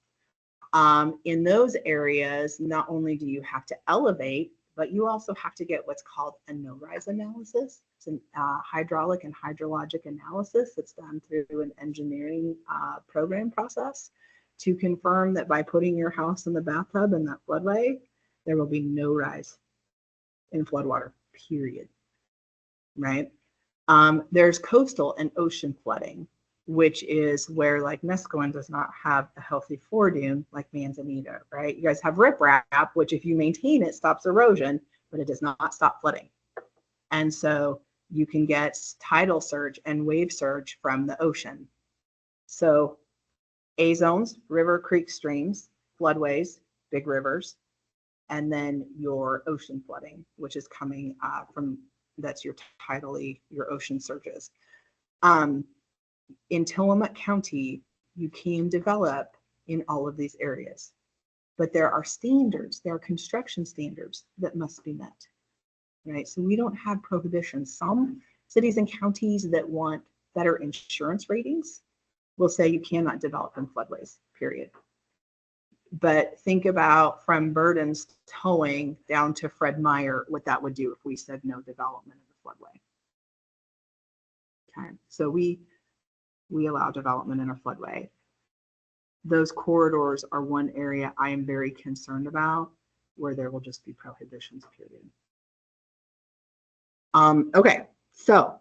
In those areas, not only do you have to elevate, but you also have to get what's called a no-rise analysis. It's a hydraulic and hydrologic analysis that's done through an engineering program process to confirm that by putting your house in the bathtub in that floodway, there will be no rise in floodwater, period. Right? There's coastal and ocean flooding, which is where, like, Nescoin does not have a healthy foredune like Manzanita, right? You guys have riprap, which if you maintain it stops erosion, but it does not stop flooding. And so you can get tidal surge and wave surge from the ocean. So A zones, river, creek, streams, floodways, big rivers, and then your ocean flooding, which is coming from, that's your tidally, your ocean surges. In Tillmook County, you can develop in all of these areas, but there are standards, there are construction standards that must be met, right? So we don't have prohibitions. Some cities and counties that want better insurance ratings will say you cannot develop in floodways, period. But think about from Burden's towing down to Fred Meyer, what that would do if we said no development in the floodway. Okay, so we allow development in a floodway. Those corridors are one area I am very concerned about where there will just be prohibitions, period. Okay, so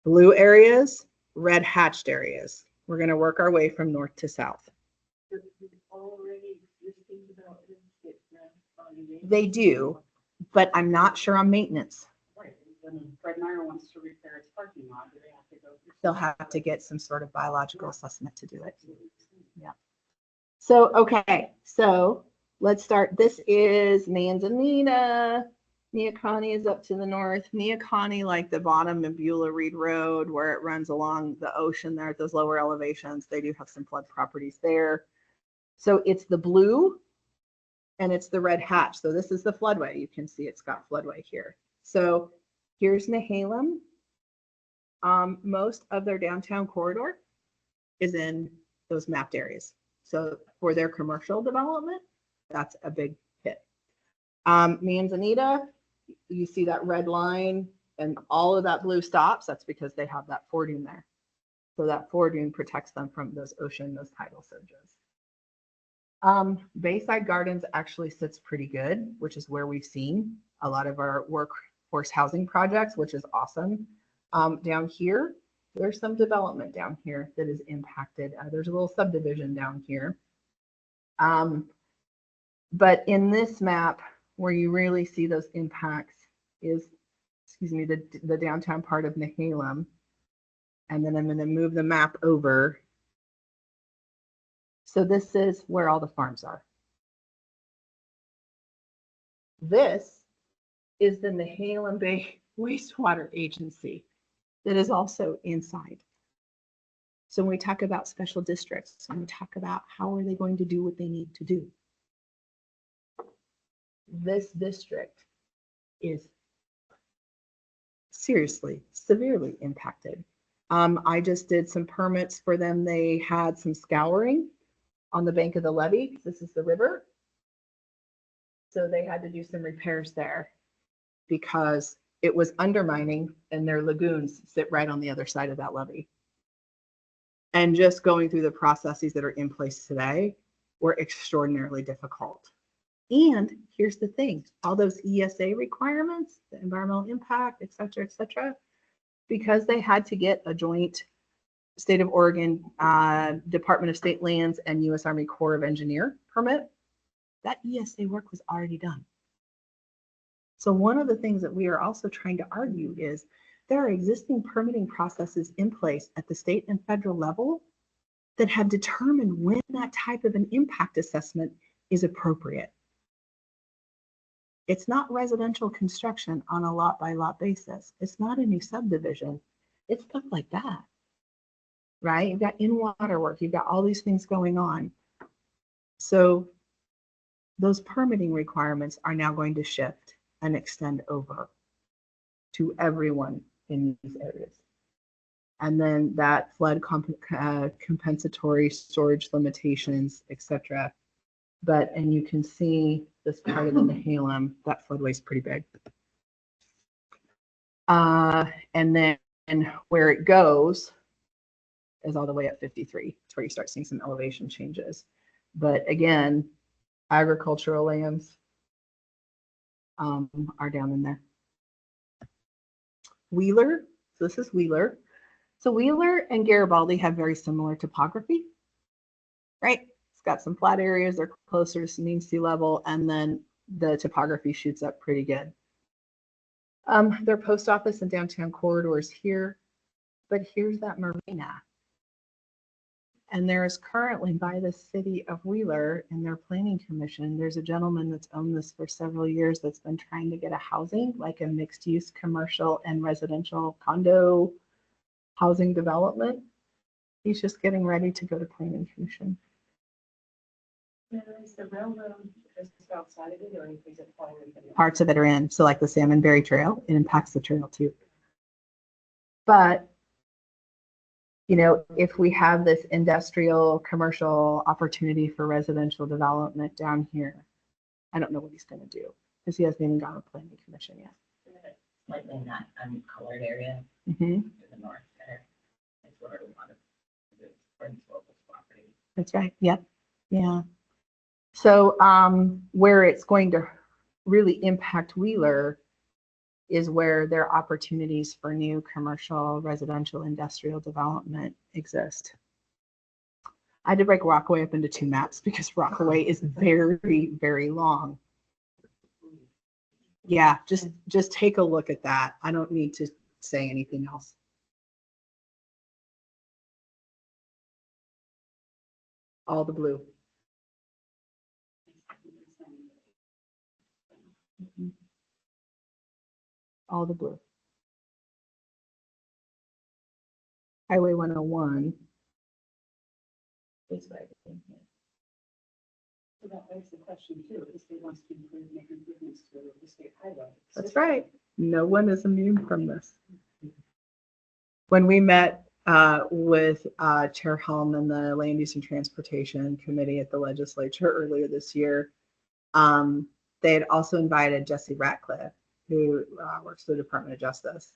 blue areas, red hatched areas. We're going to work our way from north to south. They do, but I'm not sure on maintenance. Right, when Fred Meyer wants to repair its parking lot, do they have to go? They'll have to get some sort of biological assessment to do it. Yeah. So, okay, so let's start. This is Manzanita. Neoconi is up to the north. Neoconi, like the bottom of Beulah Reed Road, where it runs along the ocean there at those lower elevations, they do have some flood properties there. So it's the blue and it's the red hatch. So this is the floodway. You can see it's got floodway here. So here's Nehalem. Most of their downtown corridor is in those mapped areas. So for their commercial development, that's a big hit. Manzanita, you see that red line and all of that blue stops. That's because they have that foredune there. So that foredune protects them from those ocean, those tidal surges. Bayside Gardens actually sits pretty good, which is where we've seen a lot of our workforce housing projects, which is awesome. Down here, there's some development down here that is impacted. There's a little subdivision down here. But in this map, where you really see those impacts is, excuse me, the downtown part of Nehalem. And then I'm going to move the map over. So this is where all the farms are. This is the Nehalem Bay Wastewater Agency that is also inside. So when we talk about special districts, when we talk about how are they going to do what they need to do, this district is seriously, severely impacted. I just did some permits for them. They had some scouring on the bank of the levee. This is the river. So they had to do some repairs there because it was undermining and their lagoons sit right on the other side of that levee. And just going through the processes that are in place today were extraordinarily difficult. And here's the thing, all those ESA requirements, the environmental impact, et cetera, because they had to get a joint State of Oregon Department of State Lands and U.S. Army Corps of Engineer permit, that ESA work was already done. So one of the things that we are also trying to argue is there are existing permitting processes in place at the state and federal level that have determined when that type of an impact assessment is appropriate. It's not residential construction on a lot by lot basis. It's not a new subdivision. It's stuff like that, right? You've got in-water work. You've got all these things going on. So those permitting requirements are now going to shift and extend over to everyone in these areas. And then that flood compensatory storage limitations, et cetera. But, and you can see this part of the Nehalem, that floodway is pretty big. And then where it goes is all the way up 53. It's where you start seeing some elevation changes. But again, agricultural lands are down in there. Wheeler, so this is Wheeler. So Wheeler and Garibaldi have very similar topography, right? It's got some flat areas, they're closer to mean sea level, and then the topography shoots up pretty good. Their post office and downtown corridors here, but here's that marina. And there is currently by the city of Wheeler in their planning commission, there's a gentleman that's owned this for several years that's been trying to get a housing, like a mixed use commercial and residential condo housing development. He's just getting ready to go to planning commission. Is the railroad just outside of it, or is it falling into the Parts of it are in, so like the Salmonberry Trail, it impacts the trail too. But you know, if we have this industrial commercial opportunity for residential development down here, I don't know what he's going to do because he hasn't even gone to planning commission yet. Slightly in that uncolored area Mm-hmm. to the north there. That's where a lot of the Friends local property. That's right. Yep. Yeah. So where it's going to really impact Wheeler is where their opportunities for new commercial, residential, industrial development exist. I did break Rockaway up into two maps because Rockaway is very, very long. Yeah, just take a look at that. I don't need to say anything else. All the blue. All the blue. Highway 101 is right in here. So that begs the question too, if they want to improve, make improvements to the state highway. That's right. No one is immune from this. When we met with Chair Helm and the Land Use and Transportation Committee at the legislature earlier this year, they had also invited Jesse Ratcliffe, who works for the Department of Justice.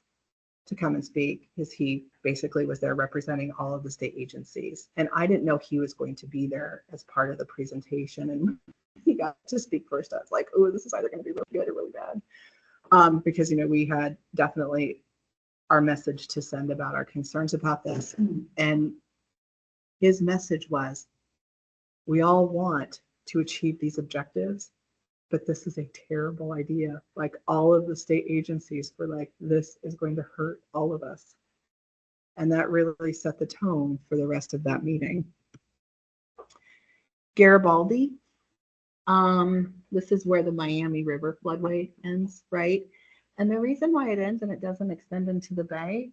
to come and speak, because he basically was there representing all of the state agencies. And I didn't know he was going to be there as part of the presentation. And he got to speak first. I was like, oh, this is either going to be really good or really bad. Because, you know, we had definitely our message to send about our concerns about this. And his message was, we all want to achieve these objectives, but this is a terrible idea. Like, all of the state agencies were like, this is going to hurt all of us. And that really set the tone for the rest of that meeting. Garibaldi, this is where the Miami River floodway ends, right? And the reason why it ends and it doesn't extend into the bay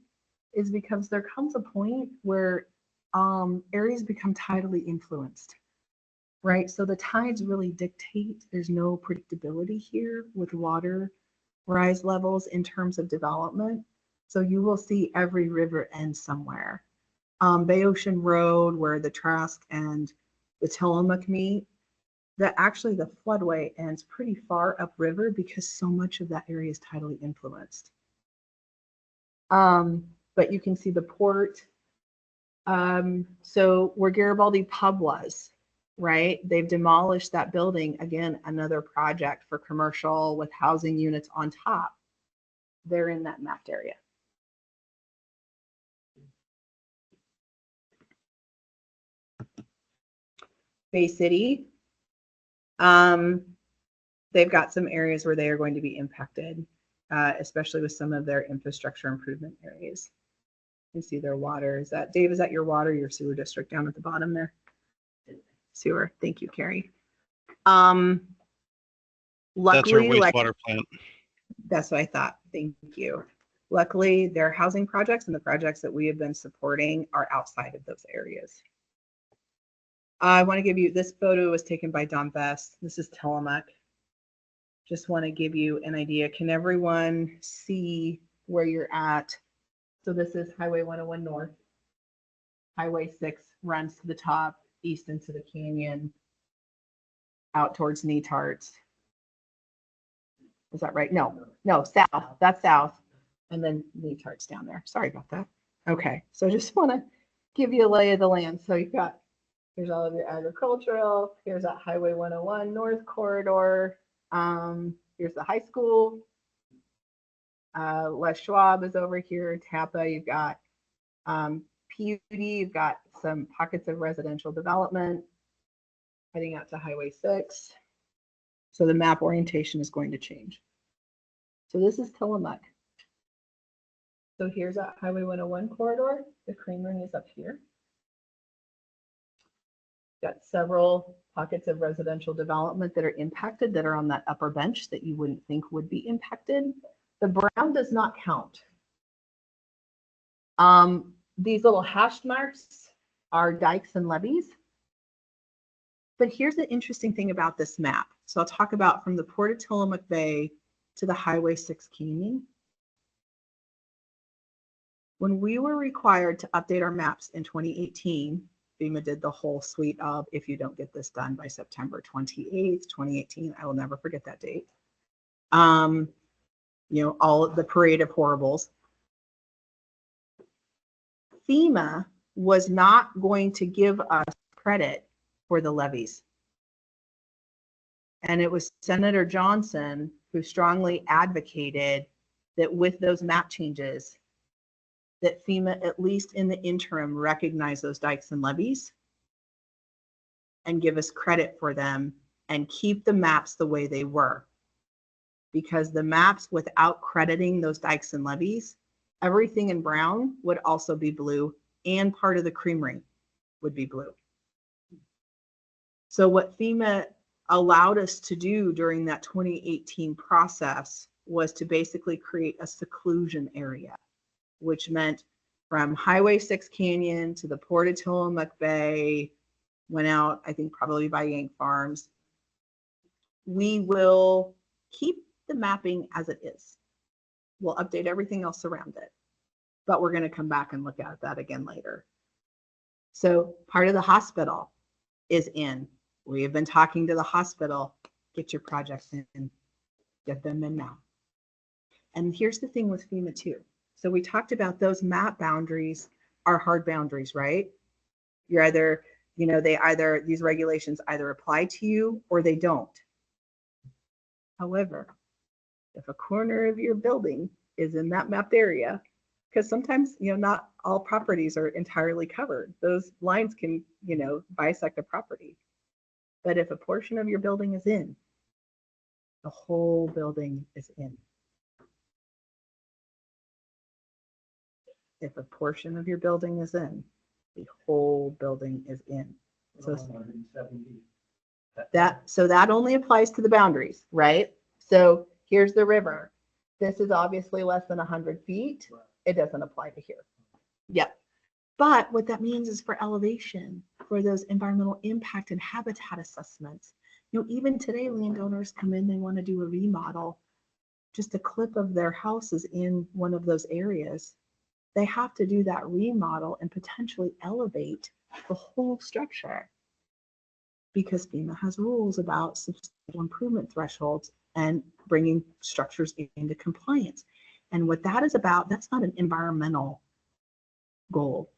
is because there comes a point where areas become tidally influenced. Right, so the tides really dictate. There's no predictability here with water rise levels in terms of development. So you will see every river end somewhere. Bay Ocean Road, where the Trask and the Tillamook meet, that actually the floodway ends pretty far upriver because so much of that area is tidally influenced. But you can see the port. So where Garibaldi Pub was, right? They've demolished that building. Again, another project for commercial with housing units on top. They're in that mapped area. Bay City, they've got some areas where they are going to be impacted, especially with some of their infrastructure improvement areas. You can see their water. Is that, Dave, is that your water, your sewer district down at the bottom there? Sewer. Thank you, Carrie. That's our Luckily, like, wastewater plant. that's what I thought. Thank you. Luckily, their housing projects and the projects that we have been supporting are outside of those areas. I want to give you, this photo was taken by Don Best. This is Tillamook. Just want to give you an idea. Can everyone see where you're at? So this is Highway 101 North. Highway 6 runs to the top, east into the canyon, out towards Netarts. Is that right? No, south. That's south. And then Netarts down there. Sorry about that. Okay, so just want to give you a lay of the land. So you've got, here's all of your agricultural. Here's that Highway 101 North Corridor. Here's the high school. Les Schwab is over here. Tappa, you've got PUD, you've got some pockets of residential development heading out to Highway 6. So the map orientation is going to change. So this is Tillamook. So here's that Highway 101 corridor. The creamery is up here. Got several pockets of residential development that are impacted, that are on that upper bench that you wouldn't think would be impacted. The brown does not count. These little hashed marks are dikes and levees. But here's the interesting thing about this map. So I'll talk about from the Port of Tillamook Bay to the Highway 6 Canyon. When we were required to update our maps in 2018, FEMA did the whole suite of, if you don't get this done by September 28th, 2018, I will never forget that date. You know, all of the parade of horribles. FEMA was not going to give us credit for the levees. And it was Senator Johnson who strongly advocated that with those map changes, that FEMA, at least in the interim, recognize those dikes and levees and give us credit for them and keep the maps the way they were. Because the maps without crediting those dikes and levees, everything in brown would also be blue, and part of the creamery would be blue. So what FEMA allowed us to do during that 2018 process was to basically create a seclusion area, which meant from Highway 6 Canyon to the Port of Tillamook Bay, went out, I think probably by Yank Farms. We will keep the mapping as it is. We'll update everything else around it, but we're going to come back and look at that again later. So part of the hospital is in. We have been talking to the hospital. Get your projects in, get them in now. And here's the thing with FEMA too. So we talked about those map boundaries are hard boundaries, right? You're either, these regulations either apply to you or they don't. However, if a corner of your building is in that mapped area, because sometimes, not all properties are entirely covered. Those lines can, bisect a property. But if a portion of your building is in, the whole building is in. If a portion of your building is in, the whole building is in. So that only applies to the boundaries, right? So here's the river. This is obviously less than 100 feet. It doesn't apply to here. Yep. But what that means is for elevation, for those environmental impact and habitat assessments, even today landowners come in, they want to do a remodel, just a clip of their houses in one of those areas. They have to do that remodel and potentially elevate the whole structure because FEMA has rules about substantial improvement thresholds and bringing structures into compliance. And what that is about, that's not an environmental goal.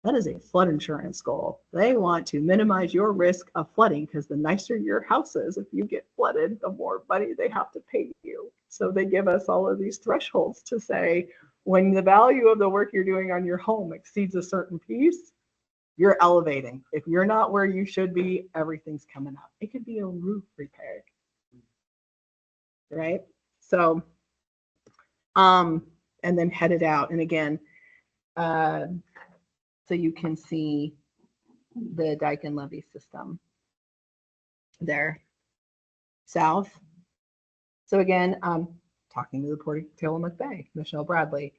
That is a flood insurance goal. They want to minimize your risk of flooding because the nicer your house is, if you get flooded, the more money they have to pay you. So they give us all of these thresholds to say, when the value of the work you're doing on your home exceeds a certain piece, you're elevating. If you're not where you should be, everything's coming up. It could be a roof repair, right? So, and then headed out. And again, so you can see the dike and levee system there, south. So again, talking to the Port of Tillmook Bay, Michelle Bradley,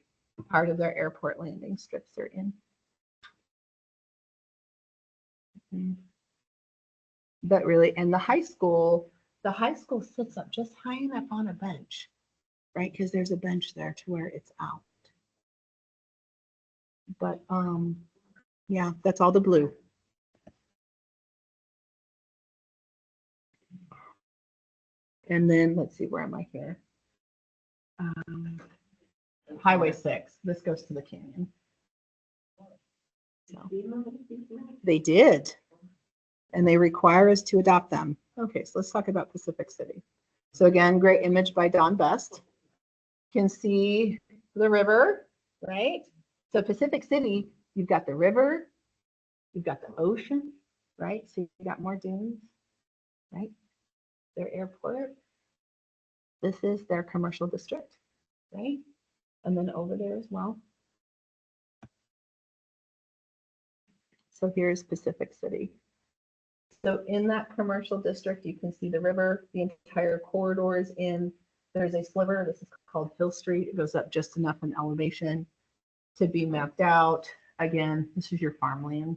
part of their airport landing strips are in. But really, and the high school sits up just high enough on a bench, right? Because there's a bench there to where it's out. But yeah, that's all the blue. And then let's see, where am I here? Highway 6. This goes to the canyon. So, they did. And they require us to adopt them. Okay, so let's talk about Pacific City. So again, great image by Don Best. You can see the river, right? So Pacific City, you've got the river, you've got the ocean, right? So you've got more dunes, right? Their airport. This is their commercial district, right? And then over there as well. So here's Pacific City. So in that commercial district, you can see the river, the entire corridor is in. There's a sliver, this is called Hill Street. It goes up just enough in elevation to be mapped out. Again, this is your farmland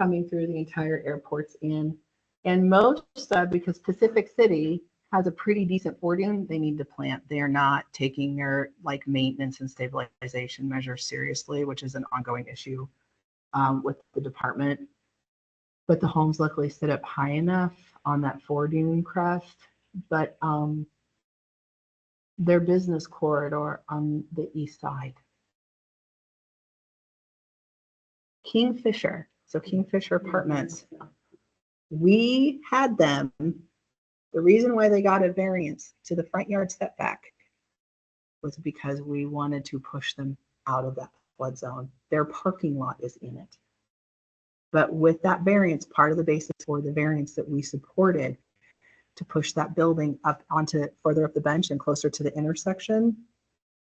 coming through. The entire airport's in. And most of, because Pacific City has a pretty decent fording, they need to plant. They are not taking their maintenance and stabilization measures seriously, which is an ongoing issue with the department. But the homes luckily sit up high enough on that fording crest. But their business corridor on the east side. Kingfisher, so Kingfisher Apartments. We had them, the reason why they got a variance to the front yard setback was because we wanted to push them out of that flood zone. Their parking lot is in it. But with that variance, part of the basis for the variance that we supported to push that building up onto further up the bench and closer to the intersection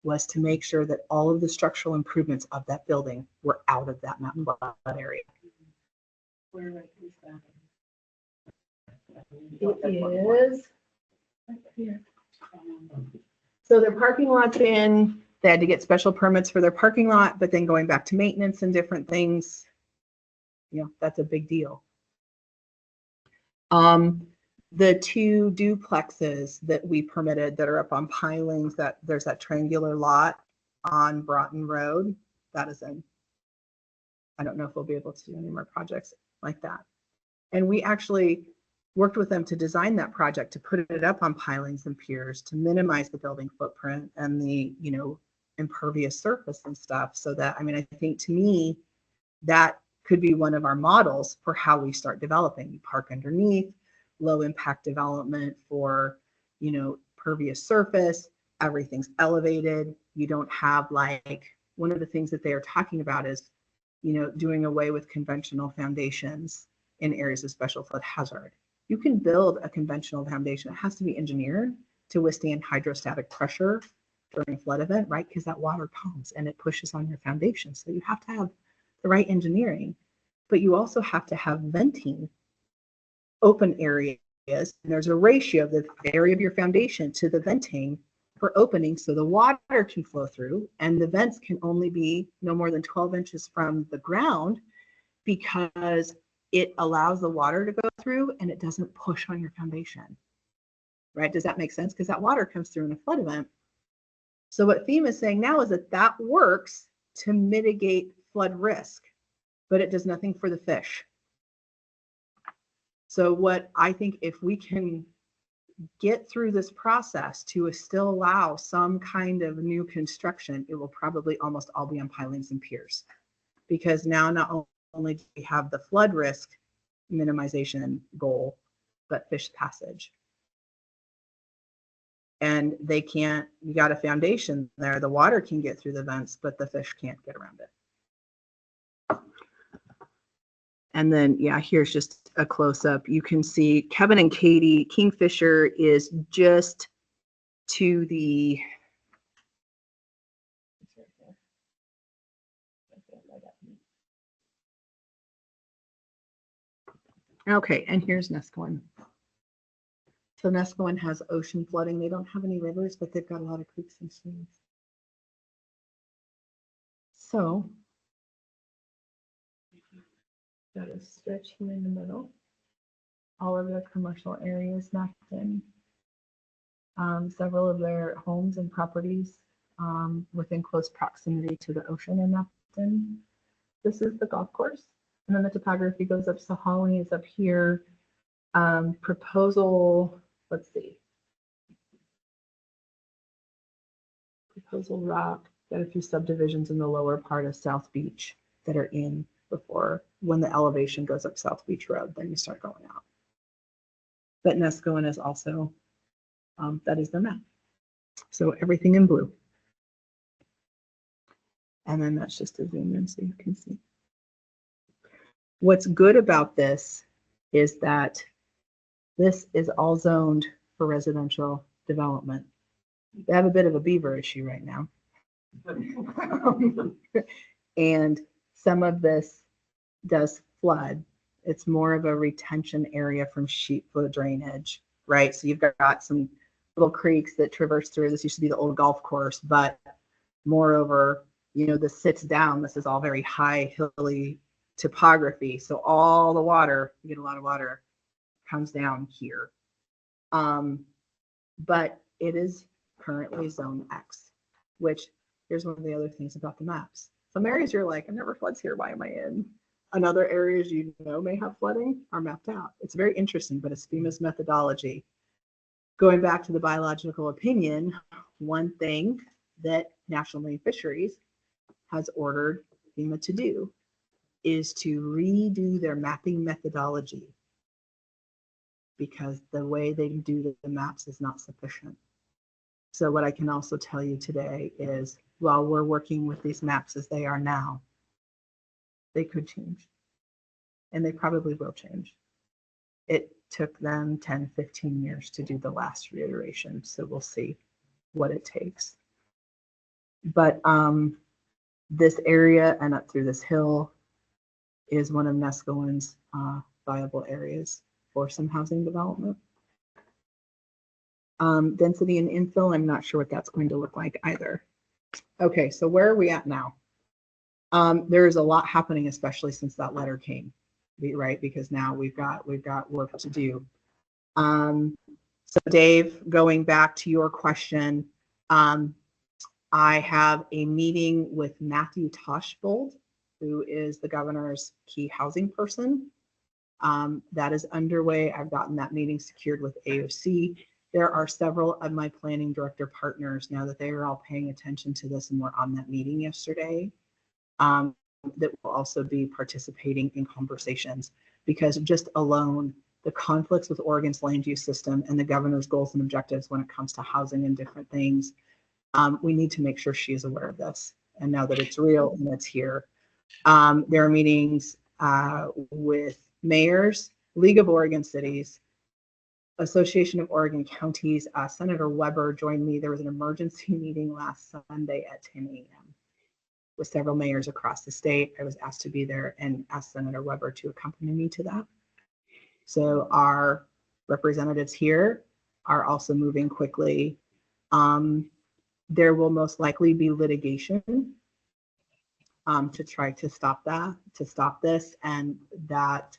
was to make sure that all of the structural improvements of that building were out of that mountain flood area. Where is that? It is right here. So their parking lot's in. They had to get special permits for their parking lot, but then going back to maintenance and different things, that's a big deal. The two duplexes that we permitted that are up on pilings, that there's that triangular lot on Broughton Road, that is in. I don't know if we'll be able to do any more projects like that. And we actually worked with them to design that project to put it up on pilings and piers to minimize the building footprint and the, impervious surface and stuff. So that, I mean, I think to me, that could be one of our models for how we start developing. You park underneath, low impact development for, you know, pervious surface, everything's elevated. You don't have like, one of the things that they are talking about is, you know, doing away with conventional foundations in areas of special flood hazard. You can build a conventional foundation. It has to be engineered to withstand hydrostatic pressure during a flood event, right? Because that water comes and it pushes on your foundation. So you have to have the right engineering, but you also have to have venting, open areas. And there's a ratio of the area of your foundation to the venting for opening, so the water can flow through, and the vents can only be no more than 12 inches from the ground, because it allows the water to go through and it doesn't push on your foundation. Right? Does that make sense? Because that water comes through in a flood event. So what FEMA is saying now is that that works to mitigate flood risk, but it does nothing for the fish. So what I think, if we can get through this process to still allow some kind of new construction, it will probably almost all be on pilings and piers, because now not only do we have the flood risk minimization goal, but fish passage. And they can't, you got a foundation there, the water can get through the vents, but the fish can't get around it. And then, yeah, here's just a close up. You can see Kevin and Katie, Kingfisher is just to the, okay, and here's Nescoin. So Nescoin has ocean flooding. They don't have any rivers, but they've got a lot of creeks and streams. So got a stretch here in the middle. All of their commercial areas mapped in. Several of their homes and properties within close proximity to the ocean are mapped in. This is the golf course. And then the topography goes up. So Holly is up here. Proposal, let's see. Proposal Rock, got a few subdivisions in the lower part of South Beach that are in before, when the elevation goes up South Beach Road, then you start going out. But Nescoin is also, that is their map. So everything in blue. And then that's just a zoom in so you can see. What's good about this is that this is all zoned for residential development. They have a bit of a beaver issue right now. And some of this does flood. It's more of a retention area from sheet flow drainage, right? So you've got some little creeks that traverse through. This used to be the old golf course, but moreover, you know, this sits down. This is all very high, hilly topography. So all the water, you get a lot of water, comes down here. But it is currently zone X, which here's one of the other things about the maps. Some areas you're like, it never floods here, why am I in? And other areas you know may have flooding are mapped out. It's very interesting, but it's FEMA's methodology. Going back to the biological opinion, one thing that National Marine Fisheries has ordered FEMA to do is to redo their mapping methodology, because the way they do the maps is not sufficient. So what I can also tell you today is, while we're working with these maps as they are now, they could change. And they probably will change. It took them 10, 15 years to do the last reiteration. So we'll see what it takes. But this area and up through this hill is one of Nescoin's viable areas for some housing development. Density and infill, I'm not sure what that's going to look like either. Okay, so where are we at now? There is a lot happening, especially since that letter came, right? Because now we've got work to do. So Dave, going back to your question, I have a meeting with Matthew Toshbold, who is the governor's key housing person. That is underway. I've gotten that meeting secured with AOC. there are several of my planning director partners now that they are all paying attention to this and were on that meeting yesterday, that will also be participating in conversations, because just alone the conflicts with Oregon's land use system and the governor's goals and objectives when it comes to housing and different things, we need to make sure she is aware of this. And now that it's real and it's here, there are meetings with mayors, League of Oregon Cities, Association of Oregon Counties. Senator Weber joined me. There was an emergency meeting last Sunday at 10 a.m. with several mayors across the state. I was asked to be there and asked Senator Weber to accompany me to that. So our representatives here are also moving quickly. There will most likely be litigation to try to stop this, and that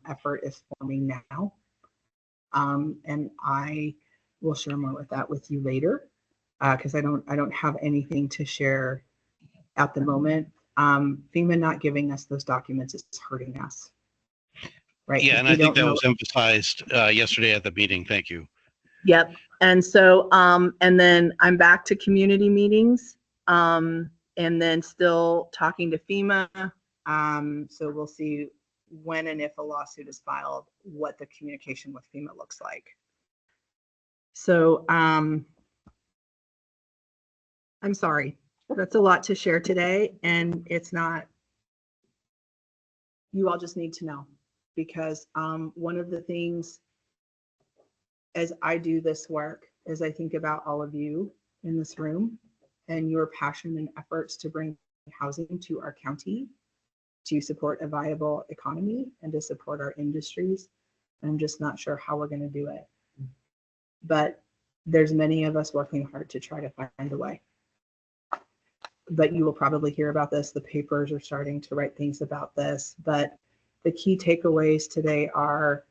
effort is forming now. And I will share more with you later, because I don't have anything to share at the moment. FEMA not giving us those documents is hurting us. Right. Yeah, and I think that was emphasized yesterday at the meeting. Thank you. Yep. And so, and then I'm back to community meetings, and then still talking to FEMA. So we'll see when and if a lawsuit is filed, what the communication with FEMA looks like. So, I'm sorry. That's a lot to share today, and it's not, you all just need to know, because one of the things as I do this work, as I think about all of you in this room and your passion and efforts to bring housing to our county, to support a viable economy and to support our industries, I'm just not sure how we're going to do it. But there's many of us working hard to try to find a way. But you will probably hear about this. The papers are starting to write things about this. But the key takeaways today are,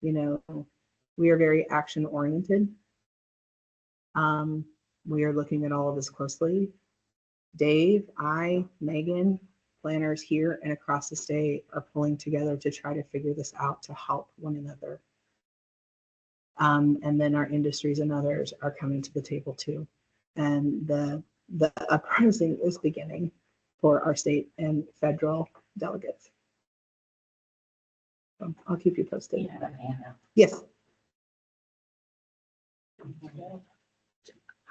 you know, we are very action oriented. We are looking at all of this closely. Dave, I, Megan, planners here and across the state are pulling together to try to figure this out to help one another. And then our industries and others are coming to the table too. And the uprising is beginning for our state and federal delegates. So I'll keep you posted. Yes.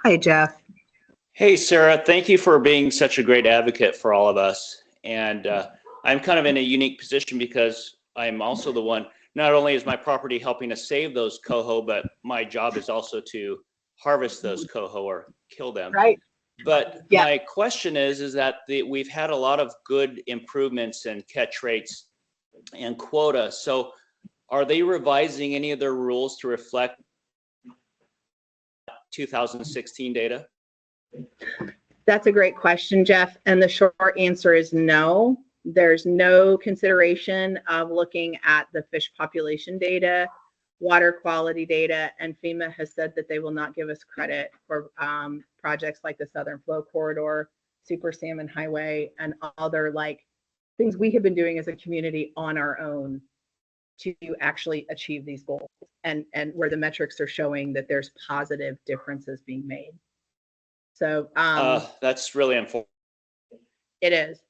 Hi, Jeff. Hey, Sarah, thank you for being such a great advocate for all of us. And I'm kind of in a unique position because I'm also the one, not only is my property helping to save those coho, but my job is also to harvest those coho or kill them. Right. But yeah. My question is that we've had a lot of good improvements in catch rates and quota. So are they revising any of their rules to reflect 2016 data? That's a great question, Jeff. And the short answer is no. There's no consideration of looking at the fish population data, water quality data, and FEMA has said that they will not give us credit for projects like the Southern Flow Corridor, Super Salmon Highway, and other like things we have been doing as a community on our own to actually achieve these goals, and where the metrics are showing that there's positive differences being made. So that's really important. It is.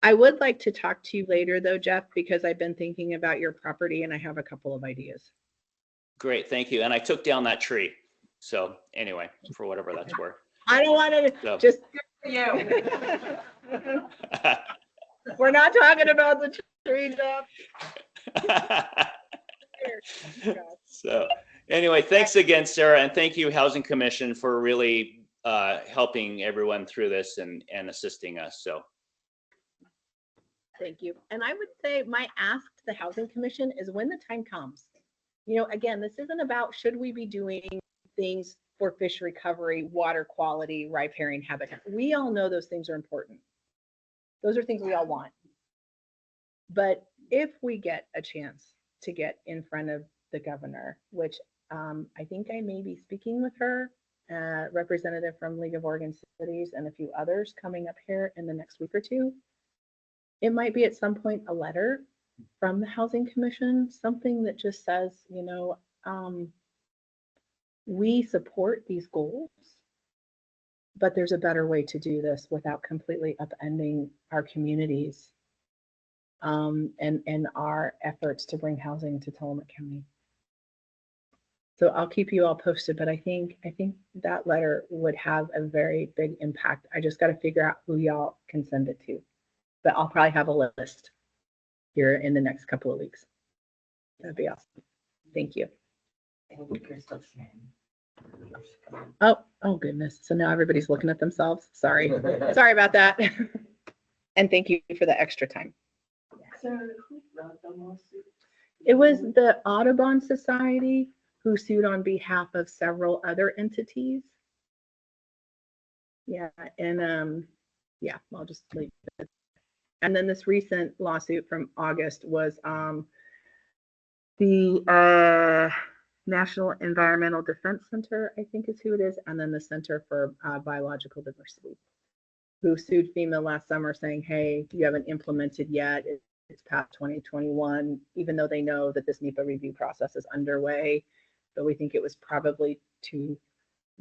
I would like to talk to you later though, Jeff, because I've been thinking about your property and I have a couple of ideas. Great, thank you. And I took down that tree. So anyway, for whatever that's worth. I don't want to So. just for you. We're not talking about the tree, Jeff. So anyway, thanks again, Sarah, and thank you, Housing Commission, for really helping everyone through this and assisting us. So thank you. And I would say my ask to the Housing Commission is when the time comes. You know, again, this isn't about should we be doing things for fish recovery, water quality, riparian habitat. We all know those things are important. Those are things we all want. But if we get a chance to get in front of the governor, which I think I may be speaking with her, representative from League of Oregon Cities and a few others coming up here in the next week or two, it might be at some point a letter from the Housing Commission, something that just says, you know, we support these goals, but there's a better way to do this without completely upending our communities and our efforts to bring housing to Tillmook County. So I'll keep you all posted, but I think that letter would have a very big impact. I just got to figure out who y'all can send it to, but I'll probably have a list here in the next couple of weeks. That'd be awesome. Thank you. Oh goodness. So now everybody's looking at themselves. Sorry. Sorry about that. And thank you for the extra time. It was the Audubon Society who sued on behalf of several other entities. Yeah, and yeah, I'll just leave it. And then this recent lawsuit from August was the National Environmental Defense Center, I think is who it is, and then the Center for Biological Diversity, who sued FEMA last summer saying, hey, you haven't implemented yet. It's past 2021, even though they know that this NEPA review process is underway. But we think it was probably to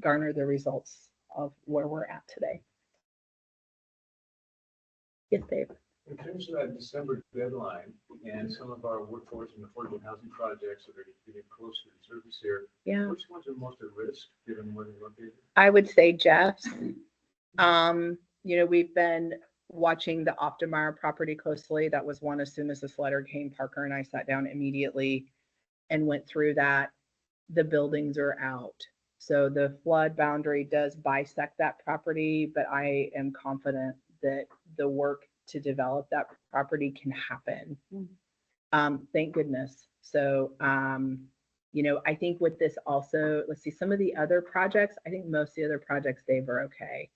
garner the results of where we're at today. Yes, Dave. In terms of that December deadline and some of our workforce and affordable housing projects that are getting closer to service here, Yeah, which ones are most at risk given where they're located? I would say Jeff's. You know, we've been watching the Optmeyer property closely. That was one as soon as this letter came, Parker and I sat down immediately and went through that. The buildings are out. So the flood boundary does bisect that property, but I am confident that the work to develop that property can happen. Thank goodness. So, you know, I think with this also, let's see, some of the other projects, I think most of the other projects, Dave, are okay.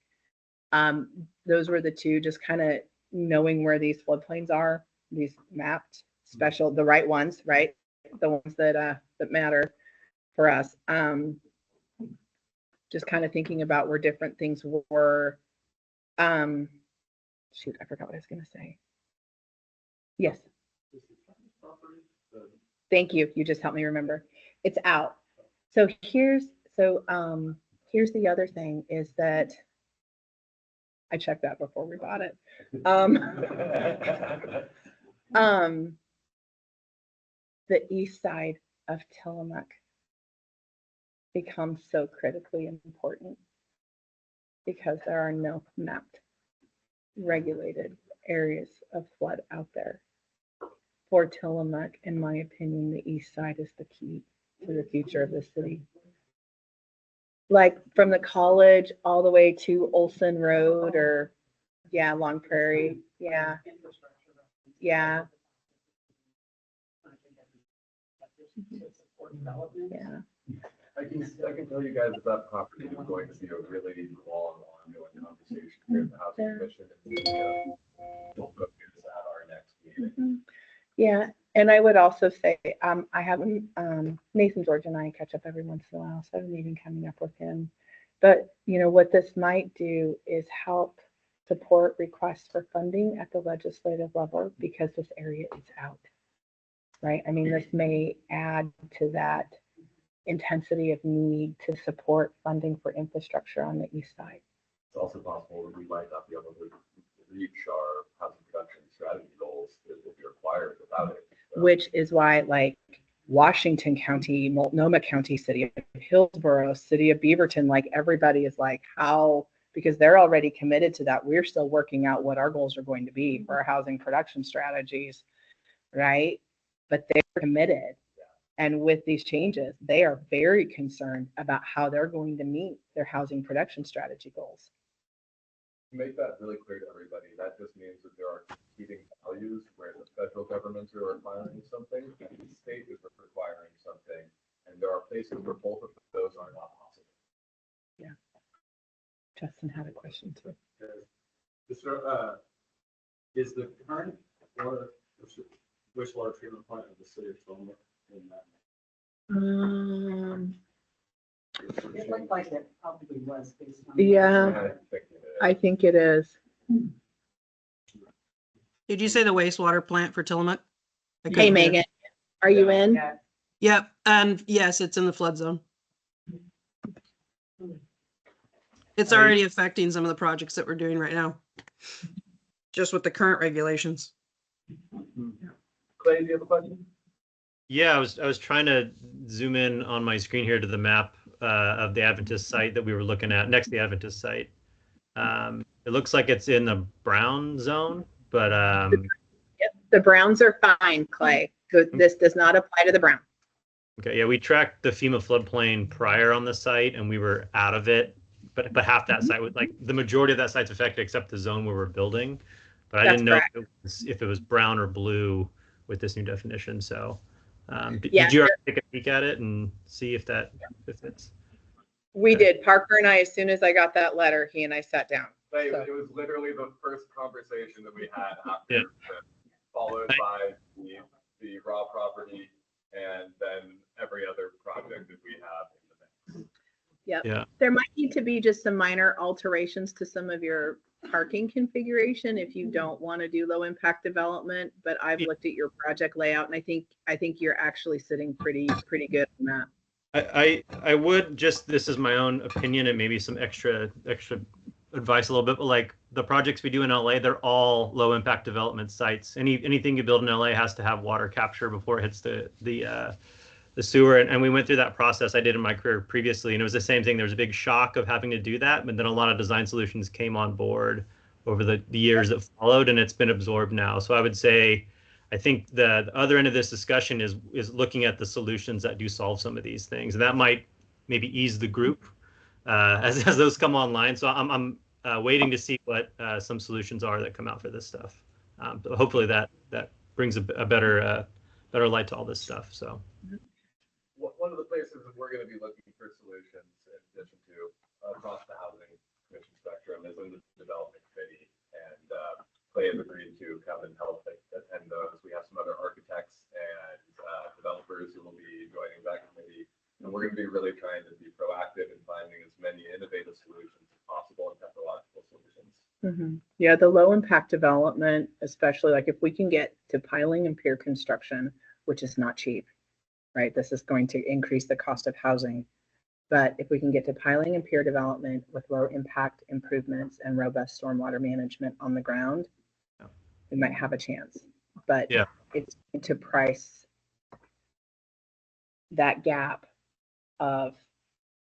Those were the two, just kind of knowing where these floodplains are, these mapped, special, the right ones, right? The ones that matter for us. Just kind of thinking about where different things were. Shoot, I forgot what I was going to say. Yes. Thank you. You just helped me remember. It's out. So here's the other thing is that I checked that before we bought it. The east side of Tillmook becomes so critically important because there are no mapped, regulated areas of flood out there. For Tillmook, in my opinion, the east side is the key to the future of the city. Like from the college all the way to Olson Road or, yeah, Long Prairie. Yeah. Yeah. Yeah. I can tell you guys that property is going to be a really long, ongoing conversation here at the Housing Commission. And we'll go through this at our next meeting. Yeah, and I would also say, I haven't, Nathan George and I catch up every once in a while, so I have a meeting coming up with him. But, you know, what this might do is help support requests for funding at the legislative level because this area is out, right? I mean, this may add to that intensity of need to support funding for infrastructure on the east side. It's also possible that we might not be able to reach our housing production strategy goals that will be required without it. So, Which is why, like, Washington County, Multnomah County, City of Hillsborough, City of Beaverton, like everybody is like, how, because they're already committed to that. We're still working out what our goals are going to be for our housing production strategies, right? But they're committed. And with these changes, they are very concerned about how they're going to meet their housing production strategy goals. to make that really clear to everybody, that just means that there are competing values where the federal governments are requiring something, and the state is requiring something, and there are places where both of those are not possible. Yeah. Justin had a question too. Is the current wastewater treatment plant of the city of Tillmook in that? It looked like it probably was based on. Yeah, I think it is. Did you say the wastewater plant for Tillamook? I Hey, couldn't hear. Megan, are you in? Yeah. Yep, and yes, it's in the flood zone. It's already affecting some of the projects that we're doing right now. Just with the current regulations. Clay, do you have a question? Yeah, I was trying to zoom in on my screen here to the map of the Adventist site that we were looking at next to the Adventist site. It looks like it's in the brown zone, but Yep, the browns are fine, Clay. This does not apply to the brown. okay, yeah, we tracked the FEMA floodplain prior on the site, and we were out of it. But half that site was like the majority of that site's affected, except the zone where we're building. But I That's didn't know correct. if it was brown or blue with this new definition. So, Yeah. did you already take a peek at it and see if it's? We Okay. did. Parker and I, as soon as I got that letter, he and I sat down. Clay, So- it was literally the first conversation that we had after, Yeah. this, followed by the raw property, and then every other project that we have in the mix. Yep. Yeah. There might need to be just some minor alterations to some of your parking configuration if you don't want to do low impact development, but I've looked at your project layout and I think you're actually sitting pretty good on that. I would just, this is my own opinion and maybe some extra advice a little bit, but like the projects we do in LA, they're all low impact development sites. Anything you build in LA has to have water capture before it hits the sewer. And we went through that process I did in my career previously, and it was the same thing. There was a big shock of having to do that, but then a lot of design solutions came on board over the years that followed, and it's been absorbed now. So I would say, I think the other end of this discussion is looking at the solutions that do solve some of these things, and that might maybe ease the group as those come online. So I'm waiting to see what some solutions are that come out for this stuff. But hopefully that brings a better light to all this stuff. So. One of the places that we're going to be looking for solutions, in addition to across the housing commission spectrum, is in the development committee. And Clay has agreed to come and help attend those. We have some other architects and developers who will be joining that committee. And we're going to be really trying to be proactive in finding as many innovative solutions as possible and technological solutions. Mm-hmm. Yeah, the low impact development, especially like if we can get to piling and pier construction, which is not cheap, right? This is going to increase the cost of housing. But if we can get to piling and pier development with low impact improvements and robust stormwater management on the ground, we might have a chance. But yeah, it's to price that gap of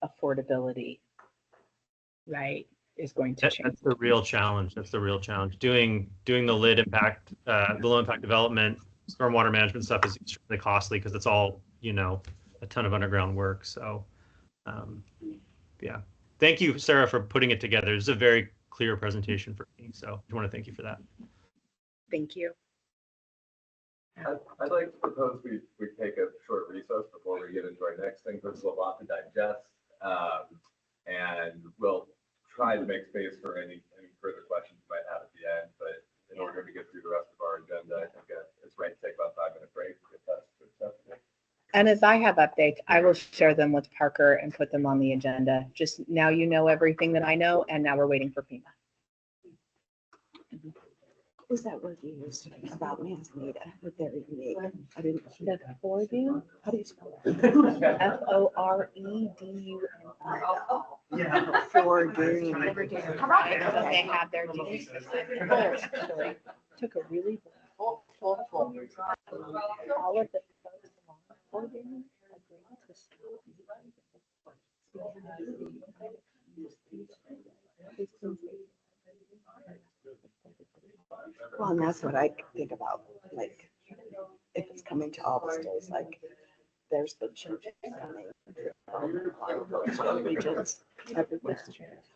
affordability, right, is going to change. That's the real challenge. That's the real challenge. Doing the low impact development, stormwater management stuff is extremely costly because it's all, a ton of underground work. So, yeah. Thank you, Sarah, for putting it together. It's a very clear presentation for me. So I want to thank you for that. Thank you. I'd like to propose we take a short recess before we get into our next thing. This is a lot to digest. And we'll try to make space for any further questions you might have at the end. But in order to get through the rest of our agenda, I think it's right to take about a 5-minute break. If that's acceptable. And as I have updates, I will share them with Parker and put them on the agenda. Just now you know everything that I know, and now we're waiting for FEMA. Is that word you used about Manzanita? Very unique. I didn't. The Fordu? How do you spell that? F-O-R-E-D-U-N. Yeah. Fordu. Right, so they have their dues. Actually, took a really all of the folks along Fordu agreed to Well, and that's what I think about, like, if it's coming to all the states, like, there's been changes coming regions.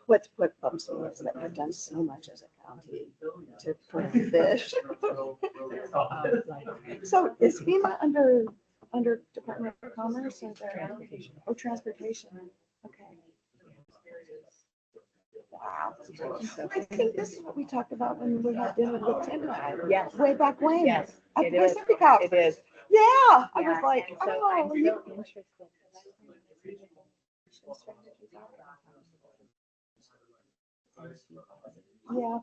What bumps me is that we've done so much as a county for fish. So is FEMA under Department of Commerce or transportation? Oh, transportation. Okay. Wow. I think this is what we talked about when we had dinner with Tim and I. Yes. Way back when. Yes, At it the is. Pacific House. It is. Yeah. I Yeah, was like, and so oh, I'm you. so interested. Yeah.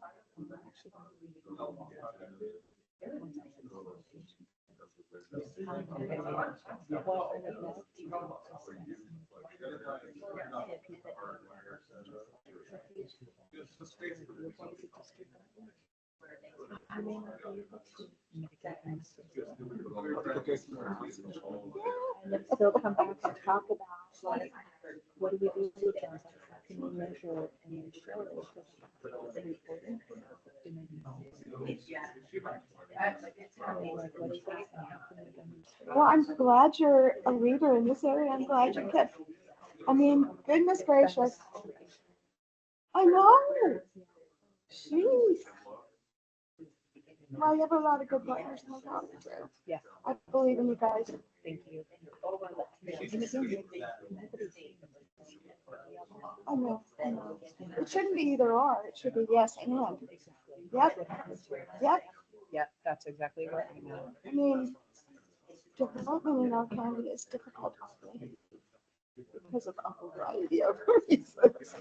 Let's still come back and talk about like, what do we do with things? How can we measure and show it? Well, I'm glad you're a leader in this area. I'm glad you kept, I mean, goodness gracious. I know. Jeez. Well, you have a lot of good partners in the county too. Yes, I believe in you guys. thank you. I know. I know. It shouldn't be either or. It should be yes and. Yep. Yep. Yep, that's exactly what I know. I mean, development in our county is difficult because of a variety of reasons.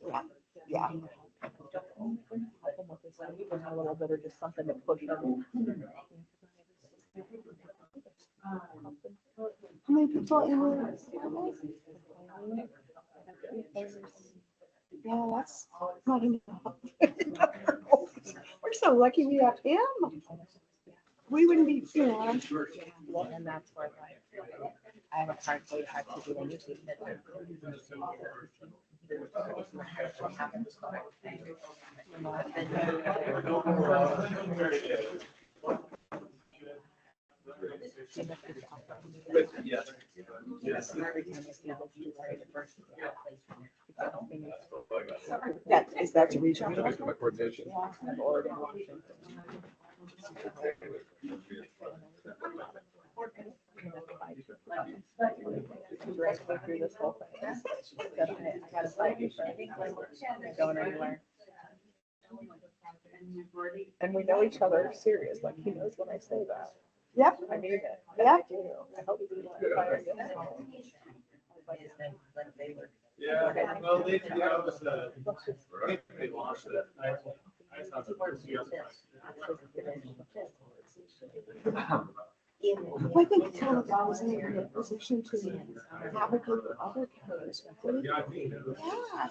Yeah, yeah. A little bit or just something to push them. How many people in your family? Yeah, that's not enough. We're so lucky we have him. We wouldn't be, you know. Well, and that's where like, I have a hard time to do anything. That's a reason. My coordination. Directly through this whole thing. That I gotta fight you, friend. Going anywhere. And we know each other serious, like he knows when I say that. Yep. I mean it. Yep. I do. I hope you do. Yeah, well, they launched it. I thought it was I think Tillmook was in a good position to advocate for other counties. Yeah, I think that.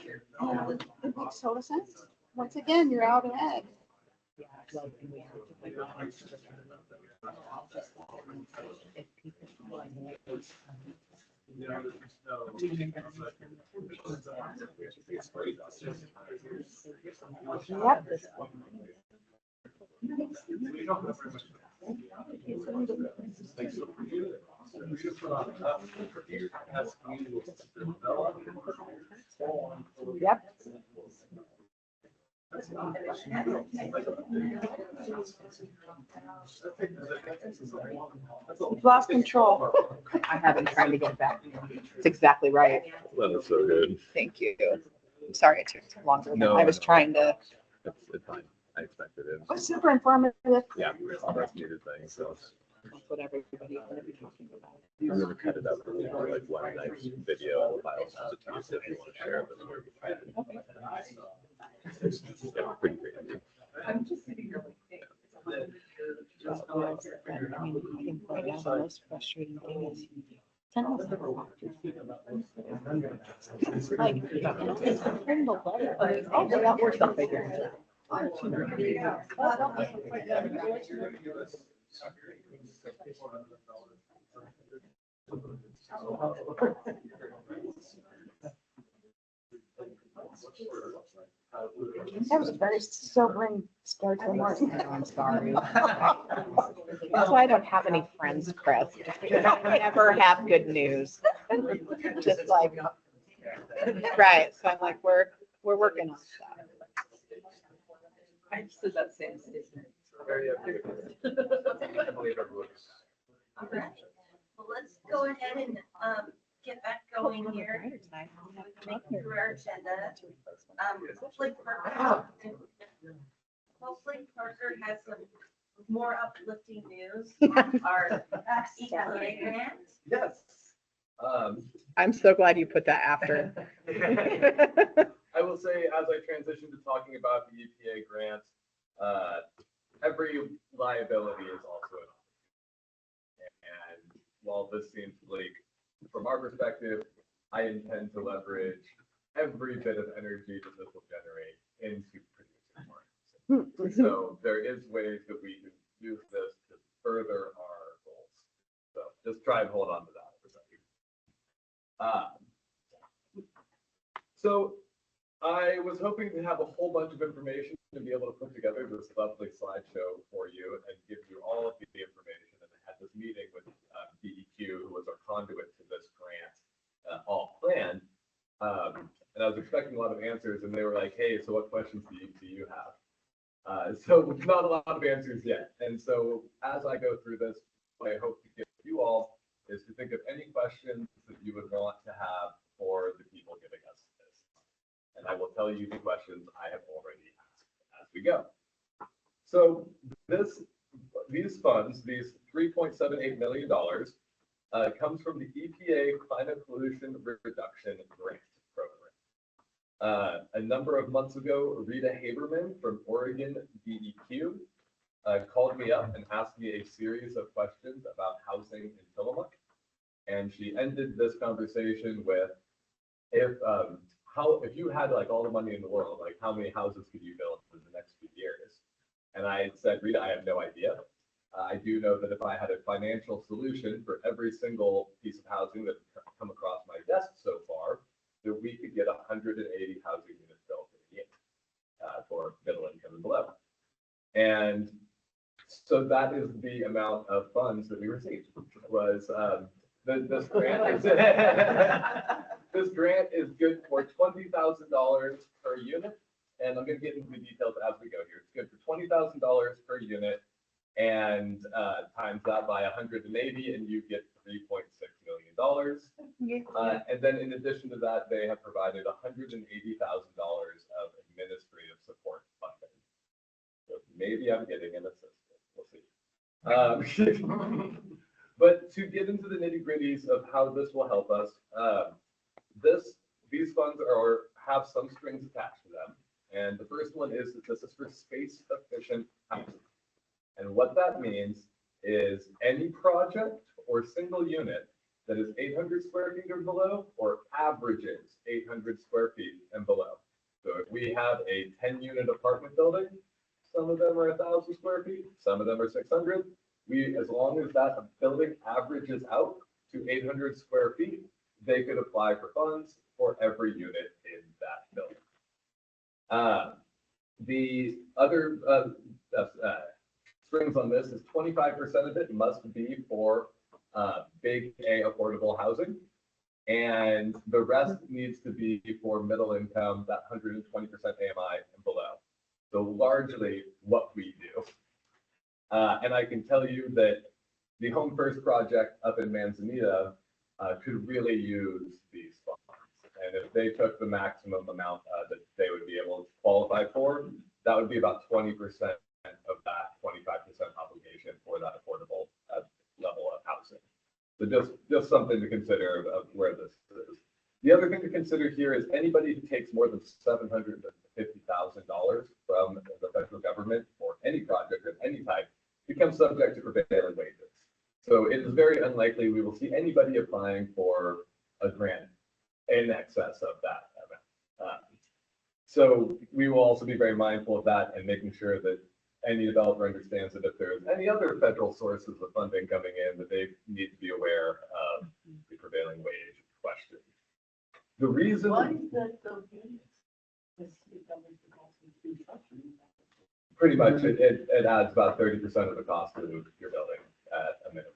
Yeah, it makes total sense. Once again, you're out ahead. Yep. Yep. You've lost control. I have been trying to get back. It's exactly right. That is so good. Thank you. I'm sorry it took longer. than No, I was no. trying to. It's fine. I expected it. It was super informative. Yeah, it's all much needed thing, so That's what everybody's going to be talking about. I'm gonna cut it up into like one nice video and file send it to you so if you want to share it. Then we're fine. Yeah, pretty great. I'm just sitting here like, I mean, I think right now the most frustrating thing is send us the doctors. Like, you know, it's in the letter. Oh, well, that works out figure. That was a very sobering start to the morning. I'm sorry. That's why I don't have any friends, Chris. I never have good news. Just like, right. So I'm like, we're working on stuff. I just did that same statement. I believe everyone's. All right. Well, let's go ahead and get back going here. Make it through our agenda. Hopefully Parker has some more uplifting news on our EPA grant. Yes. I'm so glad you put that after. I will say, as I transition to talking about the EPA grant, every liability is also an opportunity. And while this seems bleak, from our perspective, I intend to leverage every bit of energy that this will generate into producing more. So there is ways that we can use this to further our goals. So just try and hold on to that for a second. So I was hoping to have a whole bunch of information to be able to put together this lovely slideshow for you and give you all of the information. And I had this meeting with DEQ, who was our conduit to this grant, all planned. And I was expecting a lot of answers, and they were like, "Hey, so what questions do you have?" So not a lot of answers yet. And so as I go through this, what I hope to give you all is to think of any questions that you would want to have for the people giving us this. And I will tell you the questions I have already asked as we go. So these funds, these $3.78 million, comes from the EPA Climate Pollution Reduction Grant Program. A number of months ago, Rita Haberman from Oregon DEQ called me up and asked me a series of questions about housing in Tillmook. And she ended this conversation with, if you had like all the money in the world, like how many houses could you build in the next few years? And I said, Rita, I have no idea. I do know that if I had a financial solution for every single piece of housing that's come across my desk so far, that we could get 180 housing units built in a year for middle income and below. And so that is the amount of funds that we received. Was this grant? This grant is good for $20,000 per unit, and I'm going to get into the details as we go here. It's good for $20,000 per unit, and times that by 180, and you get $3.6 million. And then in addition to that, they have provided $180,000 of administrative support funding. So maybe I'm getting an assistant. We'll see. But to get into the nitty gritties of how this will help us, these funds have some strings attached to them. And the first one is that this is for space efficient housing. And what that means is any project or single unit that is 800 square feet or below, or averages 800 square feet and below. So if we have a 10-unit apartment building, some of them are 1,000 square feet, some of them are 600. As long as that building averages out to 800 square feet, they could apply for funds for every unit in that building. The other strings on this is 25% of it must be for big A affordable housing, and the rest needs to be for middle income, that 120% AMI and below. So largely what we do. And I can tell you that the Home First project up in Manzanita could really use these funds. And if they took the maximum amount that they would be able to qualify for, that would be about 20% of that 25% obligation for that affordable level of housing. So just something to consider of where this is. The other thing to consider here is anybody who takes more than $750,000 from the federal government for any project of any type becomes subject to prevailing wages. So it is very unlikely we will see anybody applying for a grant in excess of that amount. So we will also be very mindful of that and making sure that any developer understands that if there's any other federal sources of funding coming in, that they need to be aware of the prevailing wage question. The reason Why is that those units? It covers the cost of construction. pretty much it adds about 30% of the cost of your building at a minimum.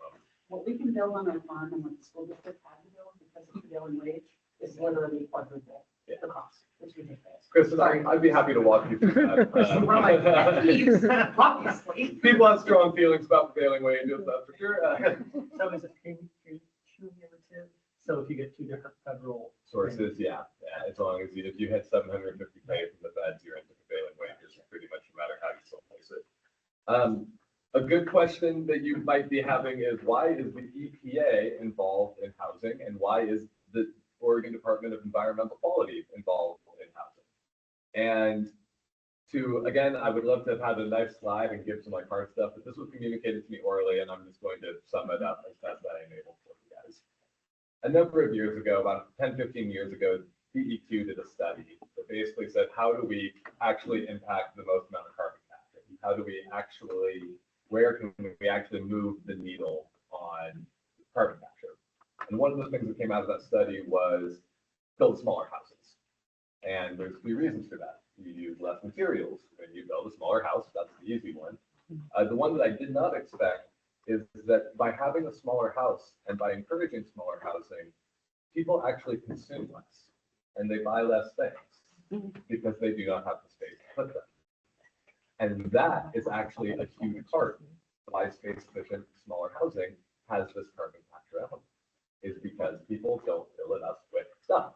What we can build on our farm and what the school district had to build because of prevailing wage is literally quadruple the cost. It's ridiculous. Chris, I'd be happy to walk you through that. We're like, please, obviously. People have strong feelings about prevailing wages, that's for sure. So is it cumulative? So if you get two different federal Sources, yeah, as long as if you hit 750K from the feds, you're into prevailing wages pretty much no matter how you slice it. A good question that you might be having is why is the EPA involved in housing and why is the Oregon Department of Environmental Quality involved in housing? And again, I would love to have had a nice slide and give some like hard stuff, but this was communicated to me orally and I'm just going to sum it up as best I am able to. a number of years ago, about 10, 15 years ago, DEQ did a study that basically said, how do we actually impact the most amount of carbon capture? How do we actually, where can we actually move the needle on carbon capture? And one of the things that came out of that study was build smaller houses. And there's a few reasons for that. You use less materials. When you build a smaller house, that's the easy one. The one that I did not expect is that by having a smaller house and by encouraging smaller housing, people actually consume less and they buy less things because they do not have the space to put them. And that is actually a huge part of why space efficient smaller housing has this carbon capture element, is because people don't fill it up with stuff.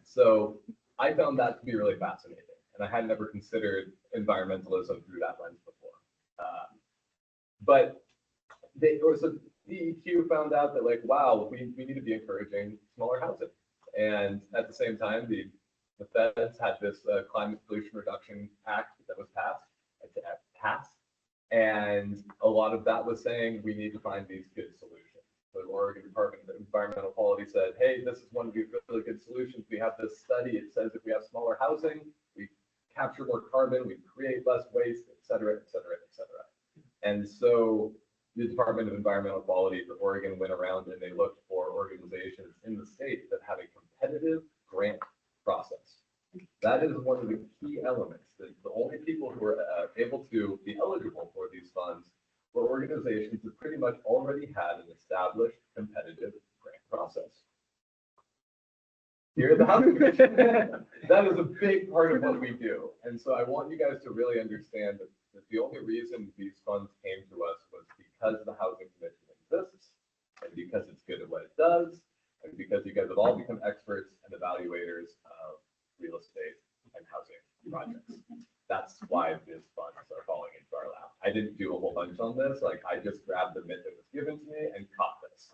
So I found that to be really fascinating, and I had never considered environmentalism through that lens before. But DEQ found out that, like, wow, we need to be encouraging smaller housing. And at the same time, the feds had this Climate Pollution Reduction Act that was passed, and a lot of that was saying we need to find these good solutions. The Oregon Department of Environmental Quality said, hey, this is one of these really good solutions. We have this study. It says if we have smaller housing, we capture more carbon, we create less waste, et cetera, et cetera, et cetera. And so the Department of Environmental Quality for Oregon went around and they looked for organizations in the state that have a competitive grant process. That is one of the key elements. That the only people who are able to be eligible for these funds were organizations that pretty much already had an established competitive grant process. Here at the Housing Commission, that is a big part of what we do. And so I want you guys to really understand that the only reason these funds came to us was because the Housing Commission exists, and because it's good at what it does, and because you guys have all become experts and evaluators of real estate and housing projects. That's why these funds are falling into our lap. I didn't do a whole bunch on this. Like, I just grabbed the mitt that was given to me and caught this.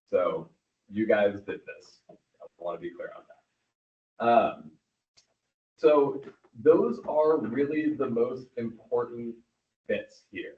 So you guys did this. I want to be clear on that. So those are really the most important bits here.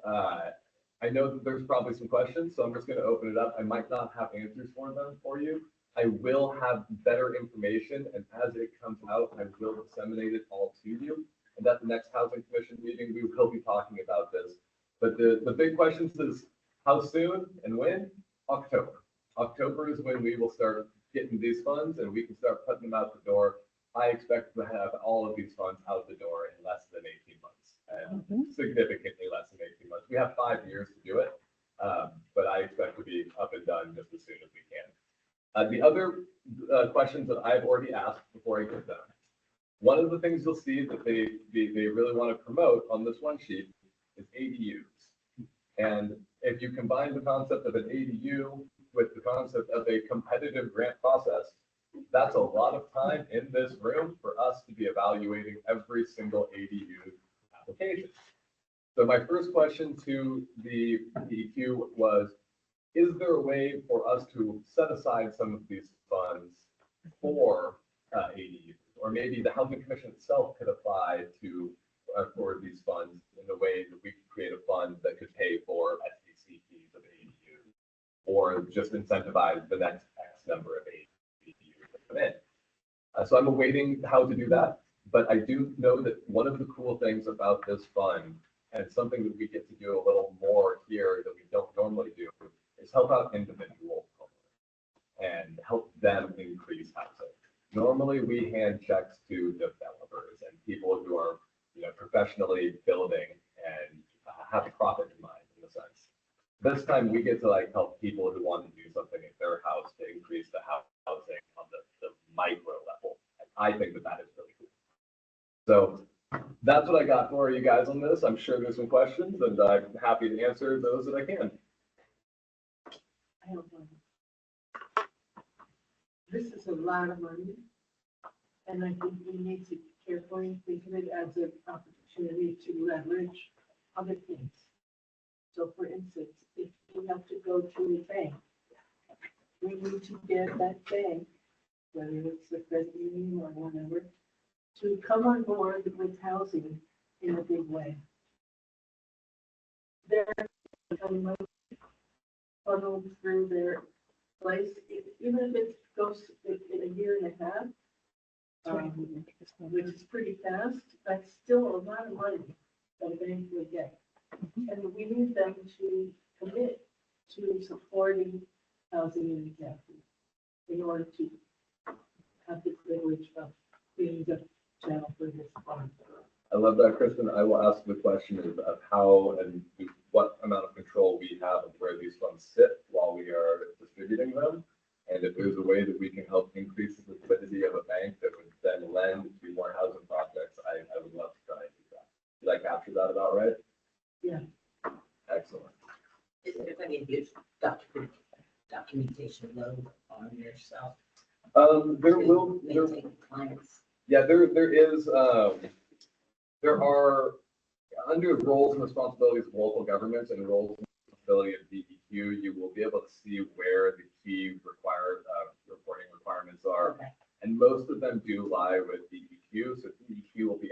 I know that there's probably some questions, so I'm just going to open it up. I might not have answers for them for you. I will have better information, and as it comes out, I will disseminate it all to you. And at the next Housing Commission meeting, we will be talking about this. But the big questions is how soon and when? October. October is when we will start getting these funds, and we can start putting them out the door. I expect to have all of these funds out the door in less than 18 months, and significantly less than 18 months. We have 5 years to do it, but I expect to be up and done just as soon as we can. The other questions that I've already asked before I get them. One of the things you'll see that they really want to promote on this one sheet is ADUs. And if you combine the concept of an ADU with the concept of a competitive grant process, that's a lot of time in this room for us to be evaluating every single ADU application. So my first question to the DEQ was, is there a way for us to set aside some of these funds for ADUs? Or maybe the Housing Commission itself could apply to for these funds in a way that we could create a fund that could pay for SDC fees of ADUs, or just incentivize the next X number of ADUs that come in. So I'm awaiting how to do that, but I do know that one of the cool things about this fund, and something that we get to do a little more here that we don't normally do, is help out individual homeowners and help them increase housing. Normally, we hand checks to developers and people who are, professionally building and have a profit in mind, in a sense. This time, we get to help people who want to do something in their house to increase the housing on the micro level. And I think that is really cool. So that's what I got for you guys on this. I'm sure there's some questions, and I'm happy to answer those that I can. I have one. This is a lot of money, and I think we need to carefully think of it as an opportunity to leverage other things. So for instance, if we have to go to a bank, we need to get that bank, whether it's the credit union or whatever, to come on board with housing in a big way. They're funneled through their place, even if it goes in a year and a half, which is pretty fast, that's still a lot of money that a bank would get. And we need them to commit to supporting housing in the county in order to have the privilege of being the channel for this fund. I love that, Kristen. I will ask the question of how and what amount of control we have of where these funds sit while we are distributing them. And if there's a way that we can help increase the liquidity of a bank that would then lend to more housing projects, I would love to try and do that. Did I capture that about right? Yeah. Excellent. Is there going to be a huge documentation load on yourself? There will, Maintain clients. yeah, there are, under roles and responsibilities of local governments and roles and responsibility of DEQ, you will be able to see where the key reporting requirements are. Okay. And most of them do lie with DEQ, so DEQ will be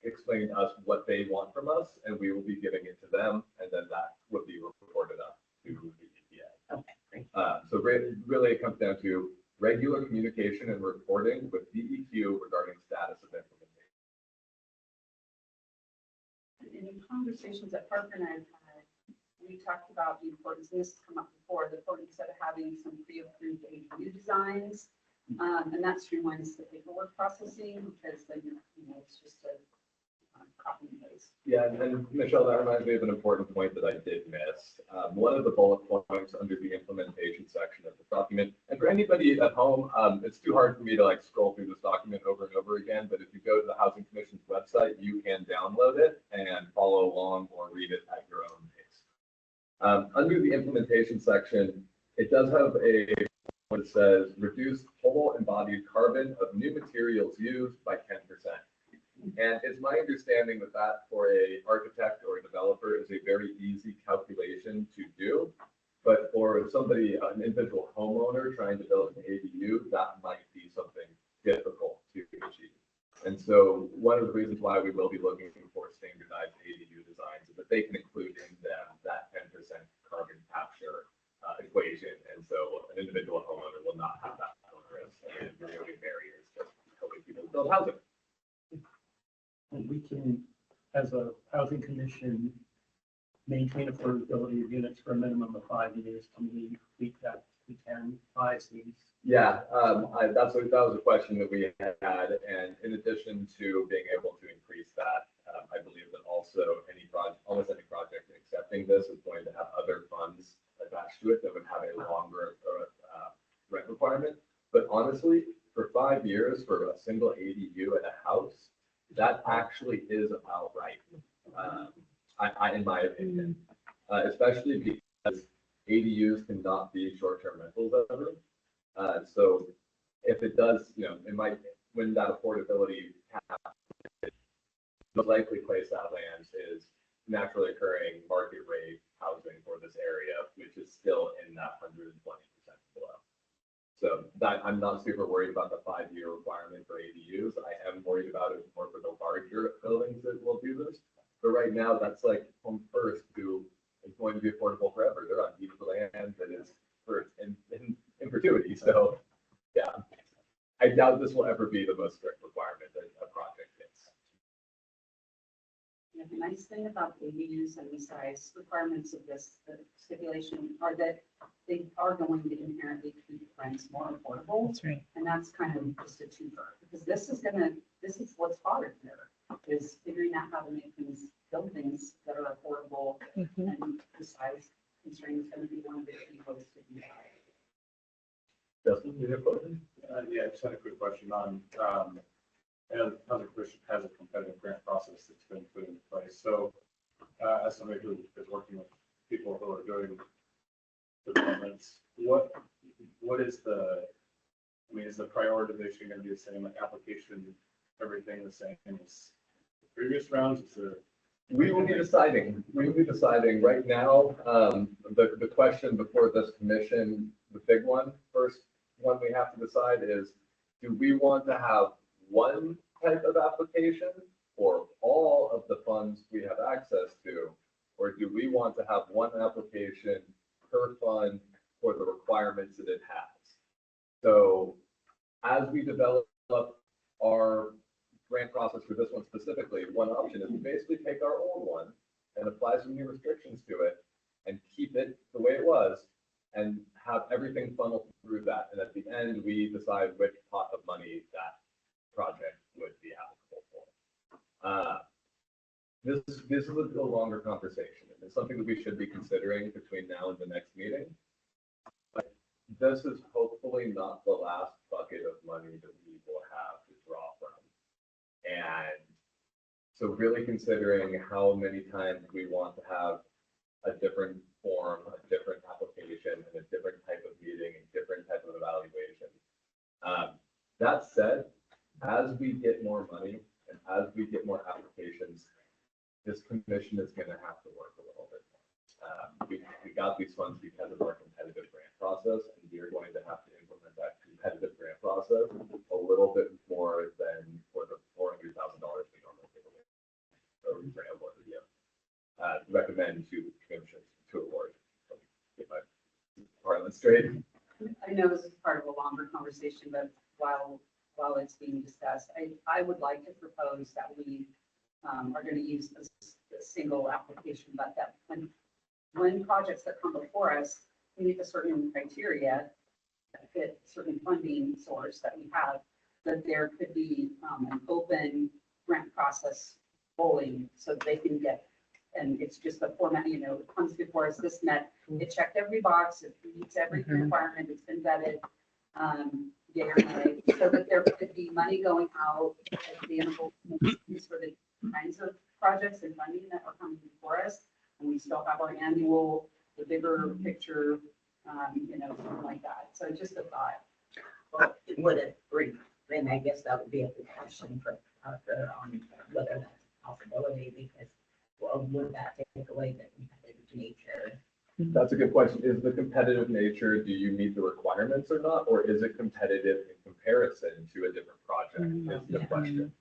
explaining to us what they want from us, and we will be giving it to them, and then that would be reported up to the EPA. Okay, great. So really it comes down to regular communication and reporting with DEQ regarding status of implementation. In conversations that Parker and I have had, we talked about the importance, and this has come up before, the importance of having some pre-approved ADU designs. And that streamlines the paperwork processing because then it's just a copy and paste. Yeah, and Michelle, that reminds me of an important point that I did miss. One of the bullet points under the implementation section of the document, and for anybody at home, it's too hard for me to scroll through this document over and over again, but if you go to the Housing Commission's website, you can download it and follow along or read it at your own pace. Under the implementation section, it does have what it says, reduce total embodied carbon of new materials used by 10%. And it's my understanding that for a architect or a developer is a very easy calculation to do. But for somebody, an individual homeowner trying to build an ADU, that might be something difficult to achieve. And so one of the reasons why we will be looking for standardized ADU designs is that they can include in them that 10% carbon capture equation. And so an individual homeowner will not have that onerous and removing barriers to helping people build housing. And we can, as a housing commission, maintain affordability of units for a minimum of 5 years. Can we tweak that? We can buys these. Yeah, that was a question that we had, and in addition to being able to increase that, I believe that also almost any project accepting this is going to have other funds attached to it that would have a longer rent requirement. But honestly, for 5 years for a single ADU at a house, that actually is about right, in my opinion, especially because ADUs cannot be short-term rentals ever. So if it does, it might, when that affordability happens, the likely place that lands is naturally occurring market rate housing for this area, which is still in that 120% below. So that I'm not super worried about the 5-year requirement for ADUs. I am worried about it more for the larger buildings that will do this. But right now, that's like Home First, who is going to be affordable forever. They're on beautiful land that is in perpetuity. So yeah, I doubt this will ever be the most strict requirement that a project hits. Yeah, the nice thing about ADUs and the size requirements of this, the stipulation are that they are going to inherently keep rents more affordable. That's right. And that's kind of just a twofer, because this is what's hard here, is figuring out how to make things, build things that are affordable, and the size constraint is going to be one of the key ways to do that. Justin, you have a question? Yeah, I just had a quick question on, and Housing Commission has a competitive grant process that's been put into place. So as somebody who is working with people who are doing developments, what is is the prioritization going to be the same, like application, everything the same as the previous rounds? Is there? We will be deciding. Right now. The question before this commission, the big one, first one we have to decide is, do we want to have one type of application for all of the funds we have access to, or do we want to have one application per fund for the requirements that it has. So as we develop our grant process for this one specifically, one option is to basically take our old one and apply some new restrictions to it and keep it the way it was and have everything funneled through that. And at the end, we decide which pot of money that project would be applicable for. This is a longer conversation, and it's something that we should be considering between now and the next meeting. But this is hopefully not the last bucket of money that we will have to draw from. And so really considering how many times we want to have a different form, a different application, and a different type of meeting, and different type of evaluation. That said, as we get more money and as we get more applications, this commission is going to have to work a little bit more. We got these funds because of our competitive grant process, and we are going to have to implement that competitive grant process a little bit more than for the $400,000 we normally give away. So we grant award, recommend to commissions to award. Get my parlance straight. I know this is part of a longer conversation, but while it's being discussed, I would like to propose that we are going to use a single application, but that when projects that come before us meet a certain criteria that fit certain funding source that we have, that there could be an open grant process rolling so that they can get, and it's just the format, it comes before us, this met, it checked every box, it meets every requirement, it's been vetted, yea or nay, so that there could be money going out at the interval for the kinds of projects and funding that are coming before us, and we still have our annual, the bigger picture, something like that. So just a thought. Well, it wouldn't bring, then I guess that would be a good question for Arthur on whether that's a possibility, because, well, would that take away the competitive nature? That's a good question. Is the competitive nature, do you meet the requirements or not? Or is it competitive in comparison to a different project is the question.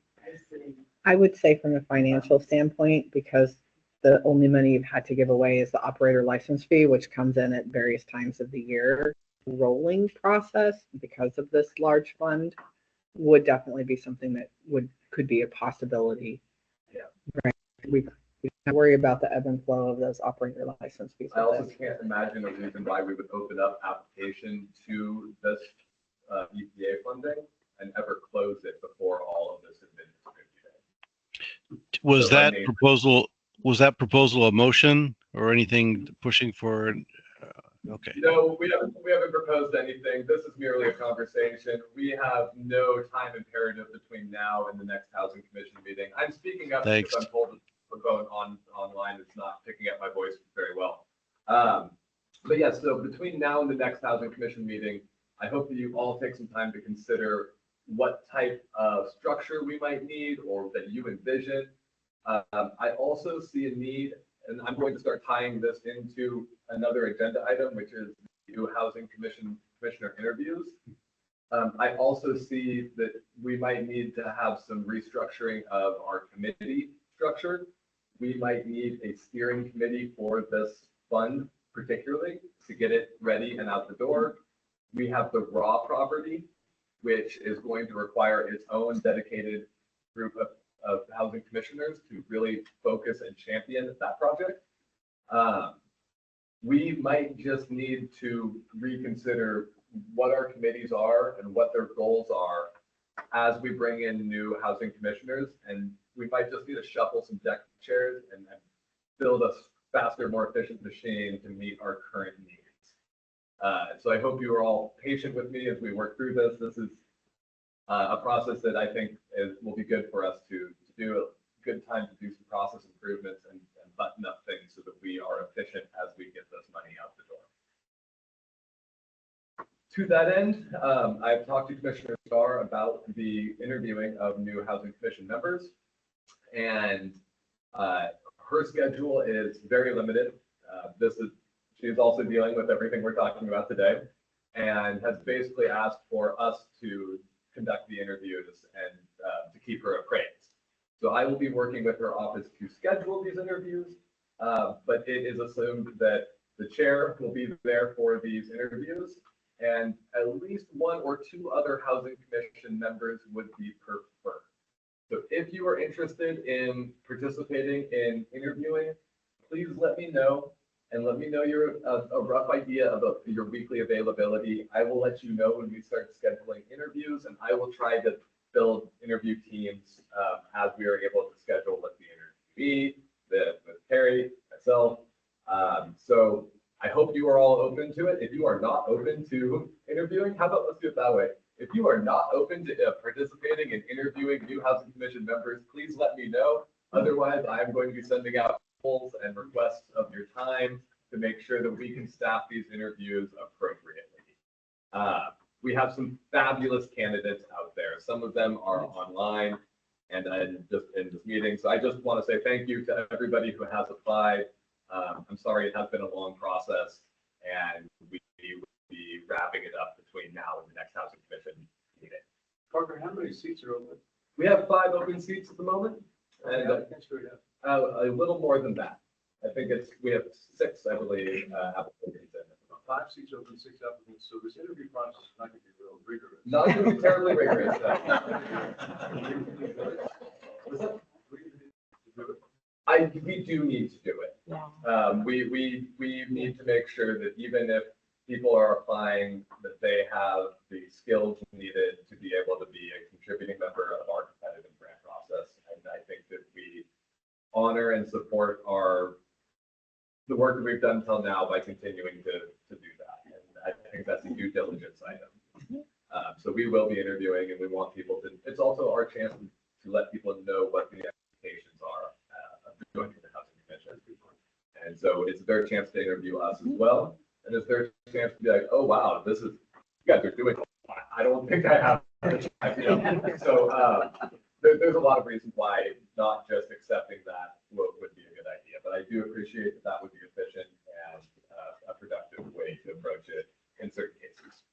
I would say from a financial standpoint, because the only money you've had to give away is the operator license fee, which comes in at various times of the year. Rolling process, because of this large fund, would definitely be something that could be a possibility. Yeah. Right. We can't worry about the ebb and flow of those operator license fees. I also can't imagine a reason why we would open up application to this EPA funding and ever close it before all of this has been distributed. Was So, I that mean, proposal a motion or anything pushing for? Okay. No, we haven't proposed anything. This is merely a conversation. We have no time imperative between now and the next housing commission meeting. I'm speaking up Thanks. because I'm told we're going online. It's not picking up my voice very well. But yeah, so between now and the next housing commission meeting, I hope that you all take some time to consider what type of structure we might need or that you envision. I also see a need, and I'm going to start tying this into another agenda item, which is new housing commissioner interviews. I also see that we might need to have some restructuring of our committee structure. We might need a steering committee for this fund, particularly to get it ready and out the door. We have the raw property, which is going to require its own dedicated group of housing commissioners to really focus and champion that project. We might just need to reconsider what our committees are and what their goals are as we bring in new housing commissioners. And we might just need to shuffle some deck chairs and build a faster, more efficient machine to meet our current needs. So I hope you are all patient with me as we work through this. This is a process that I think will be good for us to do, a good time to do some process improvements and button up things so that we are efficient as we get this money out the door. To that end, I've talked to Commissioner Starr about the interviewing of new housing commission members, and her schedule is very limited. She's also dealing with everything we're talking about today, and has basically asked for us to conduct the interviews and to keep her appraised. So I will be working with her office to schedule these interviews, but it is assumed that The chair will be there for these interviews, and at least one or two other housing commission members would be preferred. So if you are interested in participating in interviewing, please let me know, and let me know a rough idea about your weekly availability. I will let you know when we start scheduling interviews, and I will try to build interview teams as we are able to schedule with the interviewee, with Terry, myself. So I hope you are all open to it. If you are not open to interviewing, how about let's do it that way? If you are not open to participating in interviewing new housing commission members, please let me know. Otherwise, I'm going to be sending out polls and requests of your time to make sure that we can staff these interviews appropriately. We have some fabulous candidates out there. Some of them are online and just in this meeting. So I just want to say thank you to everybody who has applied. I'm sorry it has been a long process, and we will be wrapping it up between now and the next housing commission meeting. Parker, how many seats are open? We have 5 open seats at the moment, and a little more than that. I think we have 6, I believe, applications in. 5 seats open, 6 applicants. So this interview process is not going to be real rigorous. Not going to be terribly rigorous. We do need to do it. Yeah. We need to make sure that even if people are applying, that they have the skills needed to be able to be a contributing member of our competitive grant process. And I think that we honor and support the work that we've done until now by continuing to do that. And I think that's a due diligence item. So we will be interviewing, and we want people to, it's also our chance to let people know what the expectations are of joining the housing commission. And so it's their chance to interview us as well. And it's their chance to be like, oh, wow, you guys are doing a lot. I don't think I have. So there's a lot of reasons why not just accepting that would be a good idea. But I do appreciate that would be efficient and a productive way to approach it in certain cases.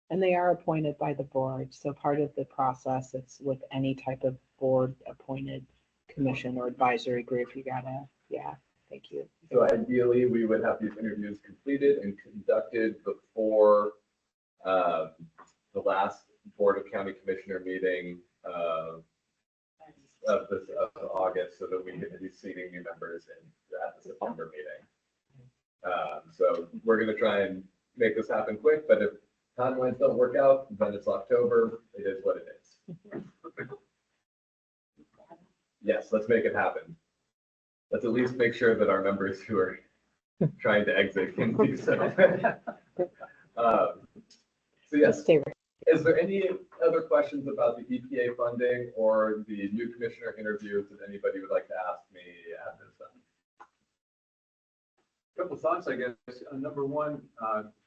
And they are appointed by the board. So part of the process, it's with any type of board appointed commission or advisory group, you gotta, yeah, thank you. So ideally, we would have these interviews completed and conducted before the last Board of County Commissioner meeting of August, so that we can be seating new members at the September meeting. So we're going to try and make this happen quick, but if timelines don't work out, then it's October. It is what it is. Yes, let's make it happen. Let's at least make sure that our members who are trying to exit can do so. So yes, is there any other questions about the EPA funding or the new commissioner interviews that anybody would like to ask me at this time? Couple of thoughts, I guess. Number one,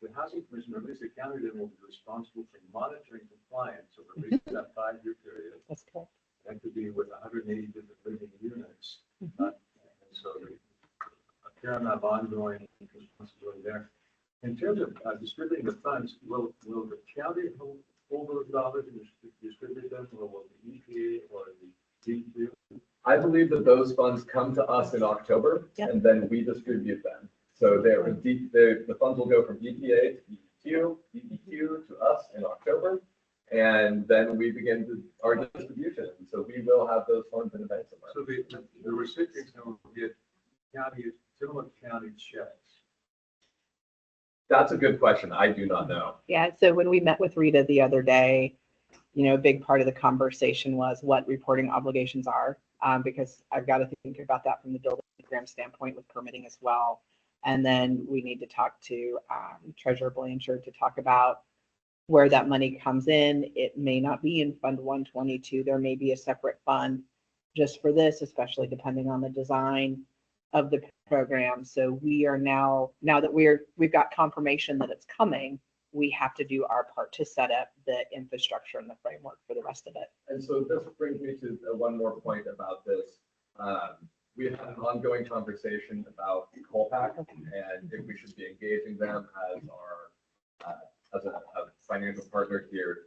the housing commission, or at least the county, then will be responsible for monitoring compliance over at least that 5-year period. That's correct. That could be with 180 different living units. And so a fair amount of ongoing responsibility there. In terms of distributing the funds, will the county hold those dollars and distribute them, or will the EPA or the DQ? I believe that those funds come to us in October, and then we distribute them. So the funds will go from EPA to DEQ to us in October, and then we begin our distribution. So we will have those funds in the bank somewhere. So the recipients will get Tillmook County checks. That's a good question. I do not know. Yeah, so when we met with Rita the other day, a big part of the conversation was what reporting obligations are, because I've got to think about that from the building program standpoint with permitting as well. And then we need to talk to Treasurer Blanchard to talk about where that money comes in. It may not be in Fund 122. There may be a separate fund just for this, especially depending on the design of the program. So we are now that we've got confirmation that it's coming, we have to do our part to set up the infrastructure and the framework for the rest of it. And so this brings me to one more point about this. We have had an ongoing conversation about Colpack and if we should be engaging them as a financial partner here.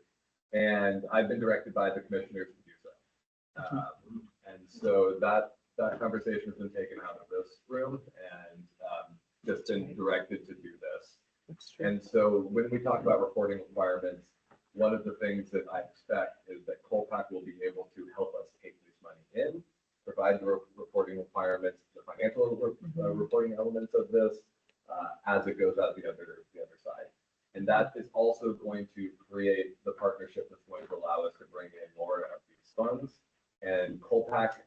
And I've been directed by the commissioners to do so. And so that conversation has been taken out of this room, and just been directed to do this. And so when we talk about reporting requirements, one of the things that I expect is that Colpack will be able to help us take this money in, provide the reporting requirements, the financial reporting elements of this as it goes out the other side. And that is also going to create the partnership that's going to allow us to bring in more of these funds. And Colpack,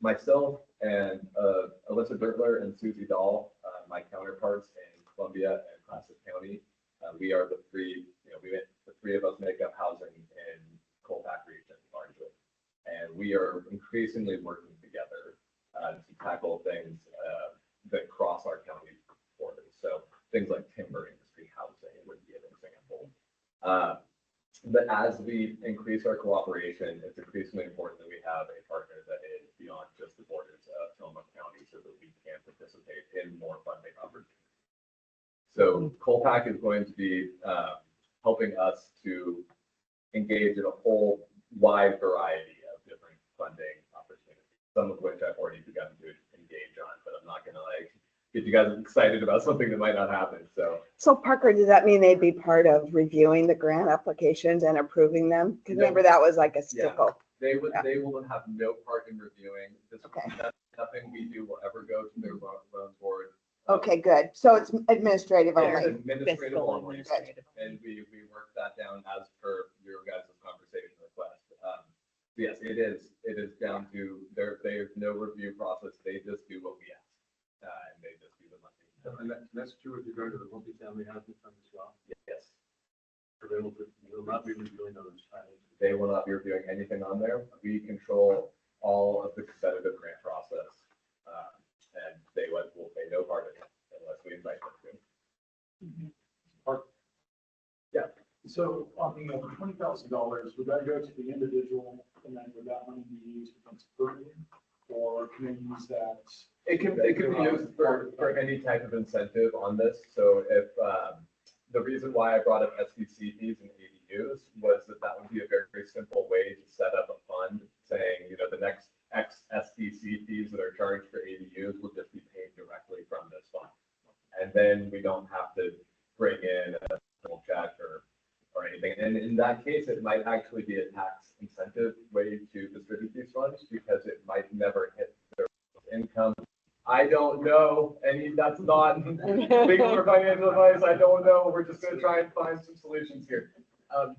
myself and Alyssa Dirtler and Susie Dahl, my counterparts in Columbia and Classic County, we are the three of us make up housing in Colpack region largely. And we are increasingly working together to tackle things that cross our county borders. So things like timber industry housing would be an example. But as we increase our cooperation, it's increasingly important that we have a partner that is beyond just the borders of Tillmook County so that we can participate in more funding opportunities. So Colpack is going to be helping us to engage in a whole wide variety of different funding opportunities, some of which I've already begun to engage on, but I'm not going to get you guys excited about something that might not happen. So Parker, does that mean they'd be part of reviewing the grant applications and approving them? Because remember that was like a stickle. They will have no part in reviewing this. Okay. Nothing we do will ever go to their own board. Okay, good. So it's administrative only. Administrative only. And we work that down as per your guys' conversation request. Yes, it is down to they have no review process. They just do what we ask. And they just do the money. And that's true with regard to the multifamily housing fund as well. Yes. They will not be reviewing those items. They will not be reviewing anything on there. We control all of the competitive grant process. And they will pay no part of it unless we invite them to. Yeah. So on the $20,000, would that go to the individual and then would that money be used against burden? Or can they use that? It can be used for any type of incentive on this. So if the reason why I brought up SDC fees and ADUs was that would be a very, very simple way to set up a fund saying, the next X SDC fees that are charged for ADUs will just be paid directly from this fund. And then we don't have to bring in a full check or anything. And in that case, it might actually be a tax incentive way to distribute these funds because it might never hit their income. I don't know. That's not legal or financial advice. I don't know. We're just going to try and find some solutions here.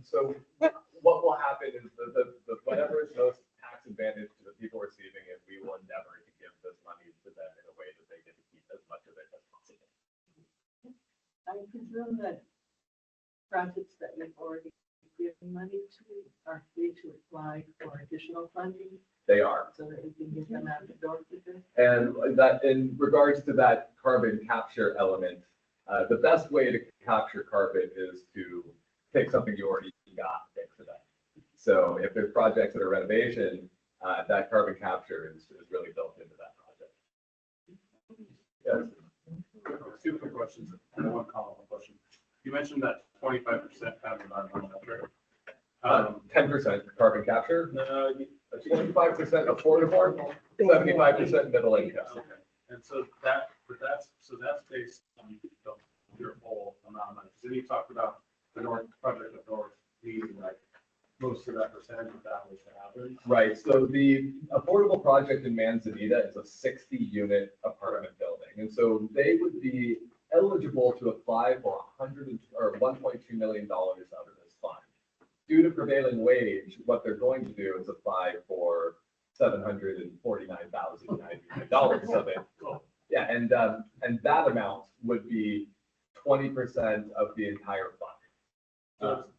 So what will happen is the whatever is most tax advantage to the people receiving it, we will endeavor to give this money to them in a way that they get to keep as much of it as possible. I presume that projects that we've already given money to are free to apply for additional funding. They are. So that we can get them out the door quicker. And that in regards to that carbon capture element, the best way to capture carbon is to take something you already got and fix it up. So if there's projects that are renovation, that carbon capture is really built into that project. Yes. Two quick questions and one follow-up question. You mentioned that 25% have environmental metric. 10% carbon capture, 25% affordable, 75% middle income. Okay. And so that's based on your whole amount of money. So then you talked about the North project of North needing like most of that percentage of that which happens. Right. So the affordable project in Manzanita is a 60-unit apartment building, and so they would be eligible to apply for $1.2 million out of this fund. Due to prevailing wage, what they're going to do is apply for $749,099 of it. Yeah, and that amount would be 20% of the entire fund.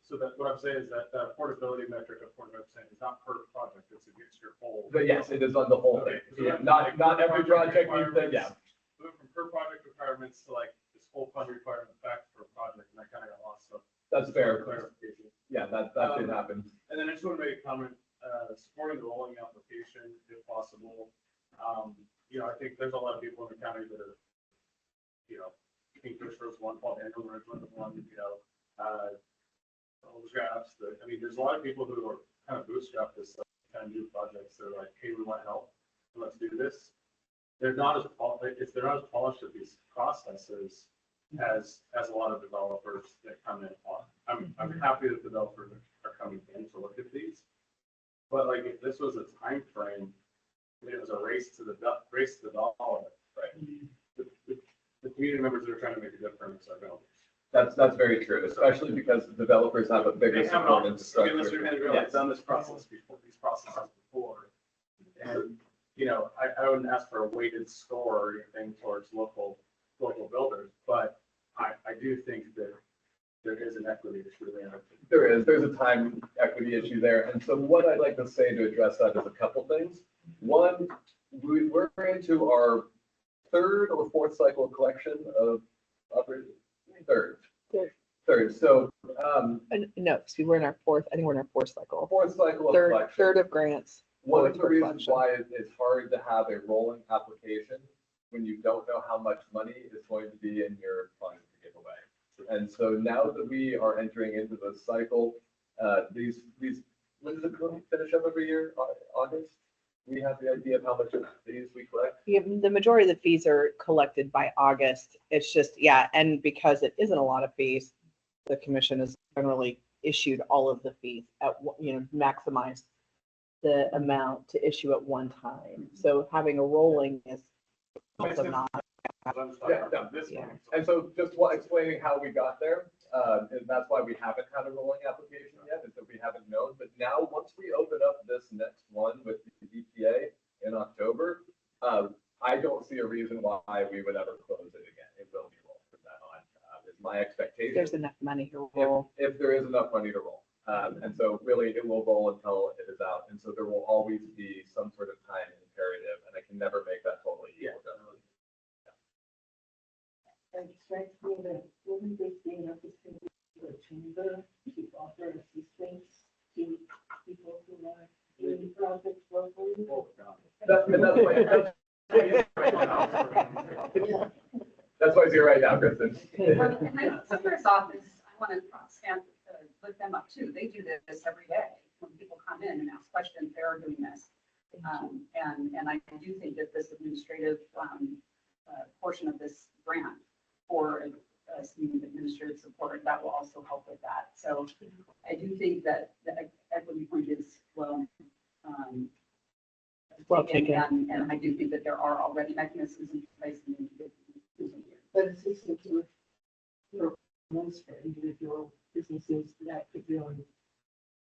So that what I'm saying is that the affordability metric of 45% is not per project; it's against your whole. But yes, it is on the whole thing. So Yeah, not every project needs that. Yeah. Moving from per project requirements to like this whole fund requirement back for a project, and I kind of got lost. So that's fair. Clarification. Yeah, that did happen. And then I just want to make a comment, supporting the rolling application if possible. I think there's a lot of people in the county that are, Kingfisher is one, Paul Daniel Ridgeland is one, there's a lot of people who are kind of bootstrap this kind of new projects. They're like, hey, we want help. Let's do this. they're not as, they're not as polished at these processes as a lot of developers that come in on. I'm happy that developers are coming in to look at these. But like, if this was a time frame, it was a race to the dollar, right? The community members that are trying to make a difference are builders. That's very true, especially because developers have a bigger They have support an infrastructure. Mr. Henry, I've done this process before, these processes before. And, you know, I wouldn't ask for a weighted score or anything towards local builders, but I do think that there is an equity issue there. There's a time equity issue there. And so what I'd like to say to address that is a couple things. One, we're into our third or fourth cycle collection of third. So, No, see, we're in our fourth, I think we're in our fourth cycle. fourth cycle of Third, collection. third of grants. One of the fourth reasons collection. why it's hard to have a rolling application when you don't know how much money is going to be in your fund to give away. And so now that we are entering into the cycle, these, when does it finish up every year? August? We have the idea of how much of these we collect? Yeah, the majority of the fees are collected by August. It's just, yeah, and because it isn't a lot of fees, the commission has generally issued all of the fees at, maximize the amount to issue at one time. So having a rolling is also not. Yeah, no, Yeah. And so just explaining how we got there, and that's why we haven't had a rolling application yet, is that we haven't known. But now, once we open up this next one with the EPA in October, I don't see a reason why we would ever close it again. It will be rolled from that on, is my expectation. There's enough money to roll. If there is enough money to roll. And so really it will roll until it is out. And so there will always be some sort of time imperative, and I can never make that totally equal. And it strikes me that wouldn't this be enough to the chamber to offer assistance to people who are doing projects locally? That's why he's here right now, Kristen. Senator's office, I want to stand with them up too. They do this every day. When people come in and ask questions, they're doing this. And I do think that this administrative portion of this grant for some administrative support, that will also help with that. So I do think that the equity point is taken, and I do think that there are already mechanisms in place. But assistance for most individual businesses that could really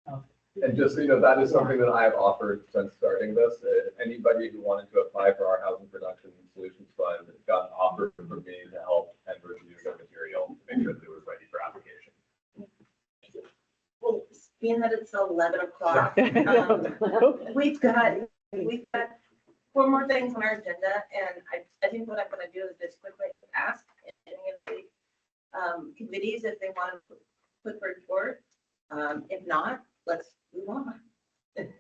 help. And just so you know, that is something that I have offered since starting this. Anybody who wanted to apply for our Housing Production Solutions Fund got an offer from me to help and review their material to make sure that it was ready for application. Well, being that it's 11 o'clock, we've got 4 more things on our agenda, and I think what I'm going to do is just quickly ask any of the committees if they want to put report. If not, let's move on. Is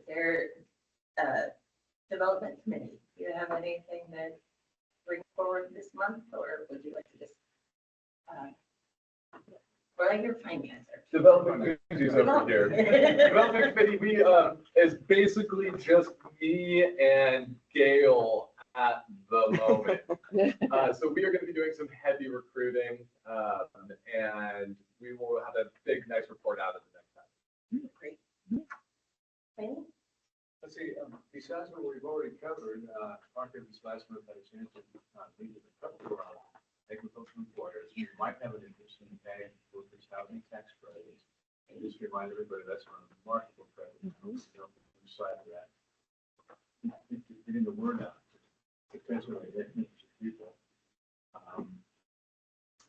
there development committee? Do you have anything that bring forward this month, or would you like to just or like your finance? Development committee is over here. Development committee, we is basically just me and Gail at the moment. So we are going to be doing some heavy recruiting, and we will have a big, nice report out of the next time. Great. Let's see, besides what we've already covered, Mark, this last month, I had a chance to meet with a couple of agricultural employers who might have an interest in paying workers' housing tax credits. And just remind everybody that's one of the remarkable credits. Don't lose sight of that. I think you're getting the word out to potentially people. I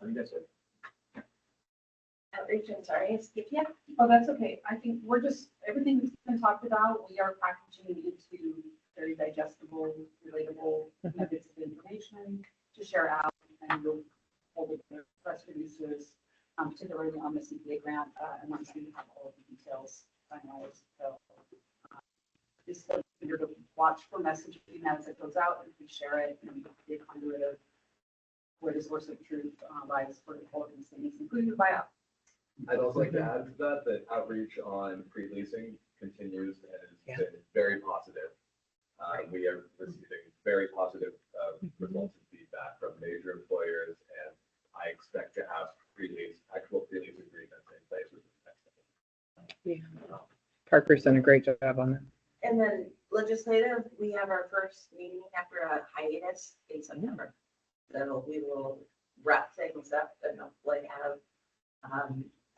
think that's it. Outreach, I'm sorry, skip you. Oh, that's okay. I think we're just, everything that's been talked about, we are packaging it into very digestible, relatable nuggets of information to share out, and we'll hold it for press releases, particularly on the CPA grant, and once we have all of the details finalized. So just figure to watch for messaging as it goes out, and we share it, and be a conduit of where the source of truth lies for all of these things, including the buyout. I'd also like to add to that, that outreach on pre-leasing continues and has been very positive. We are receiving very positive results and feedback from major employers, and I expect to have actual pre-lease agreements in place with the next. Parker's done a great job on that. And then legislative, we have our first meeting after a hiatus in September. So we will wrap things up and hopefully have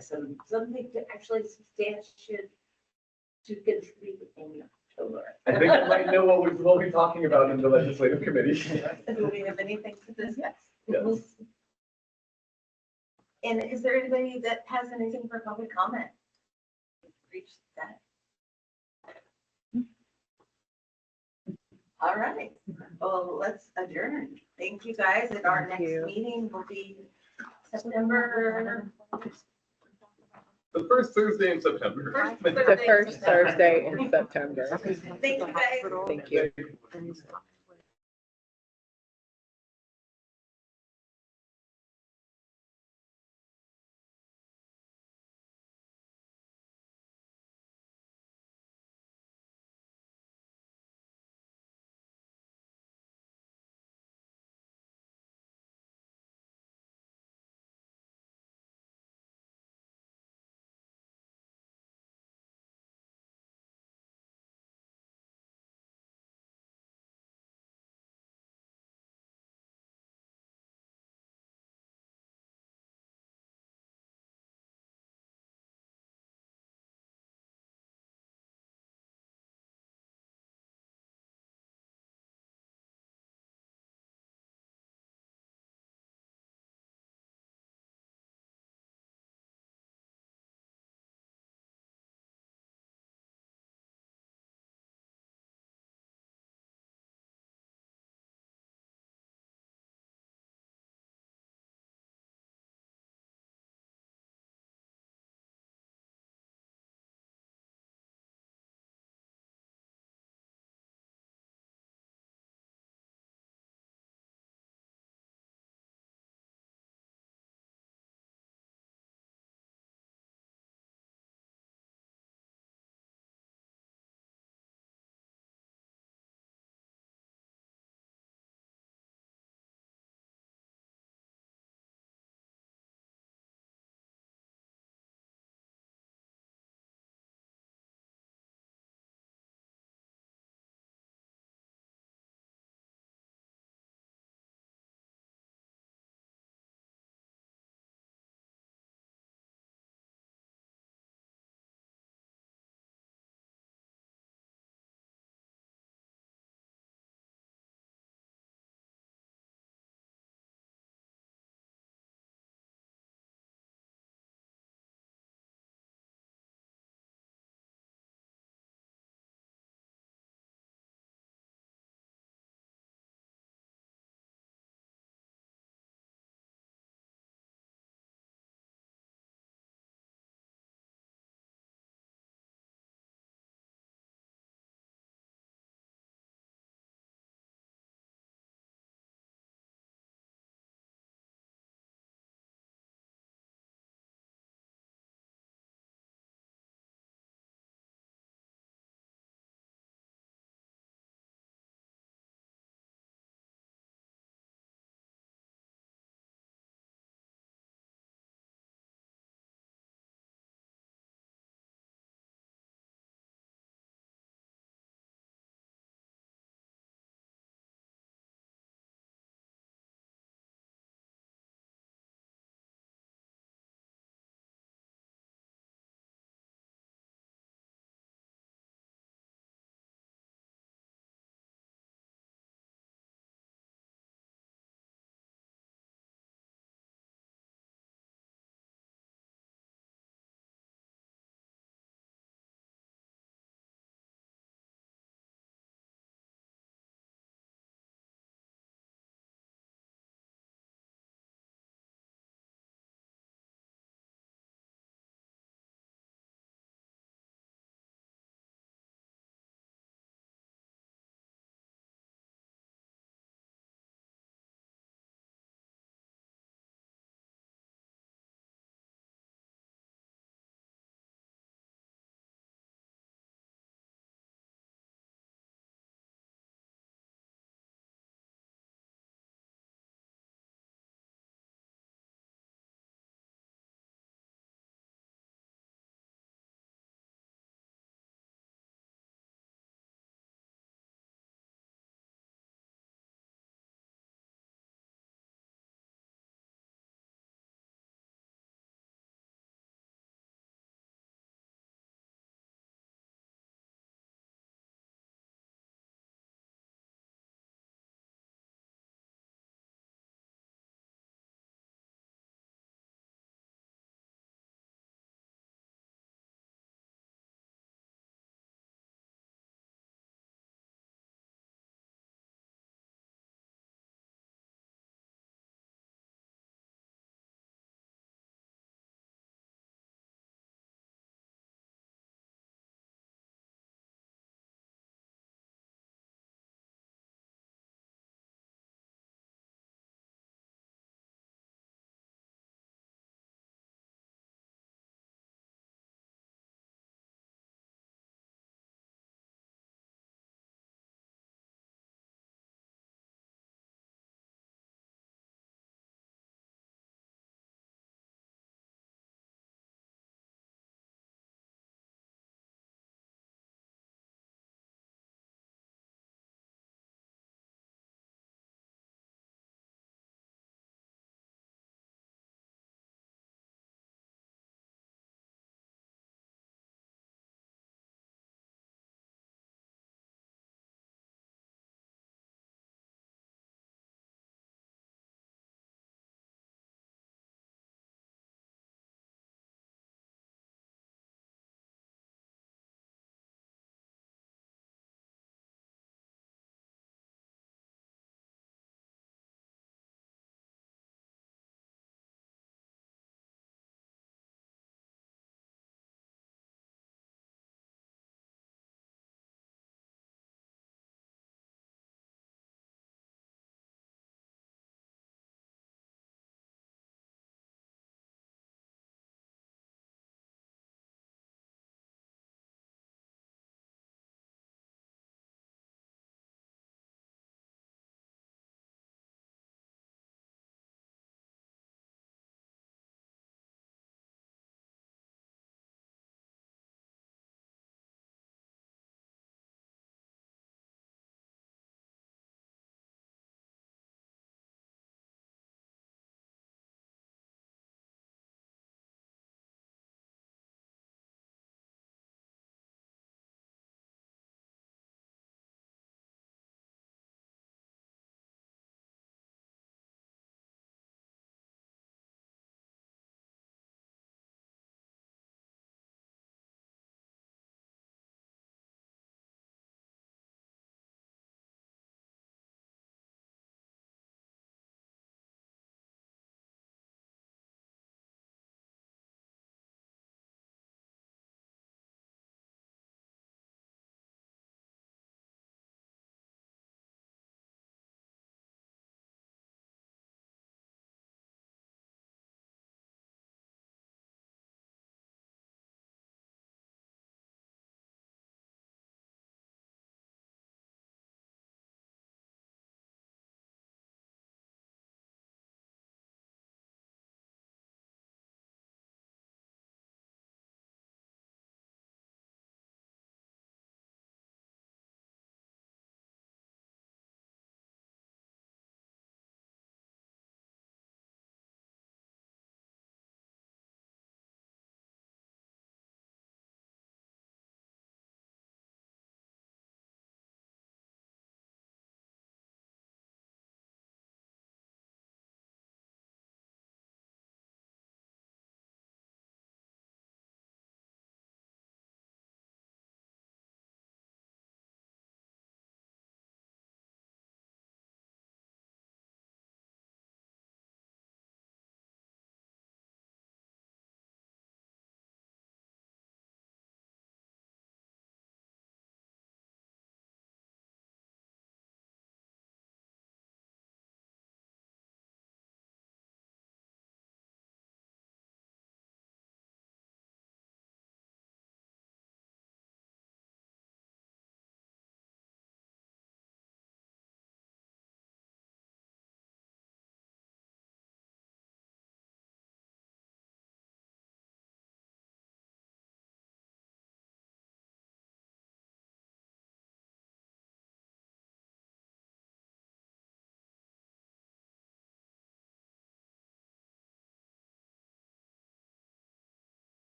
something to actually substantiate to contribute in October. I think I might know what we will be talking about in the legislative committee. Do we have anything to discuss? Yes. And is there anybody that has anything for public comment? Reach that. All right, well, let's adjourn. Thank you, guys, and our next meeting will be September. The first Thursday in September. The first Thursday in September. Thank you, guys. Thank you.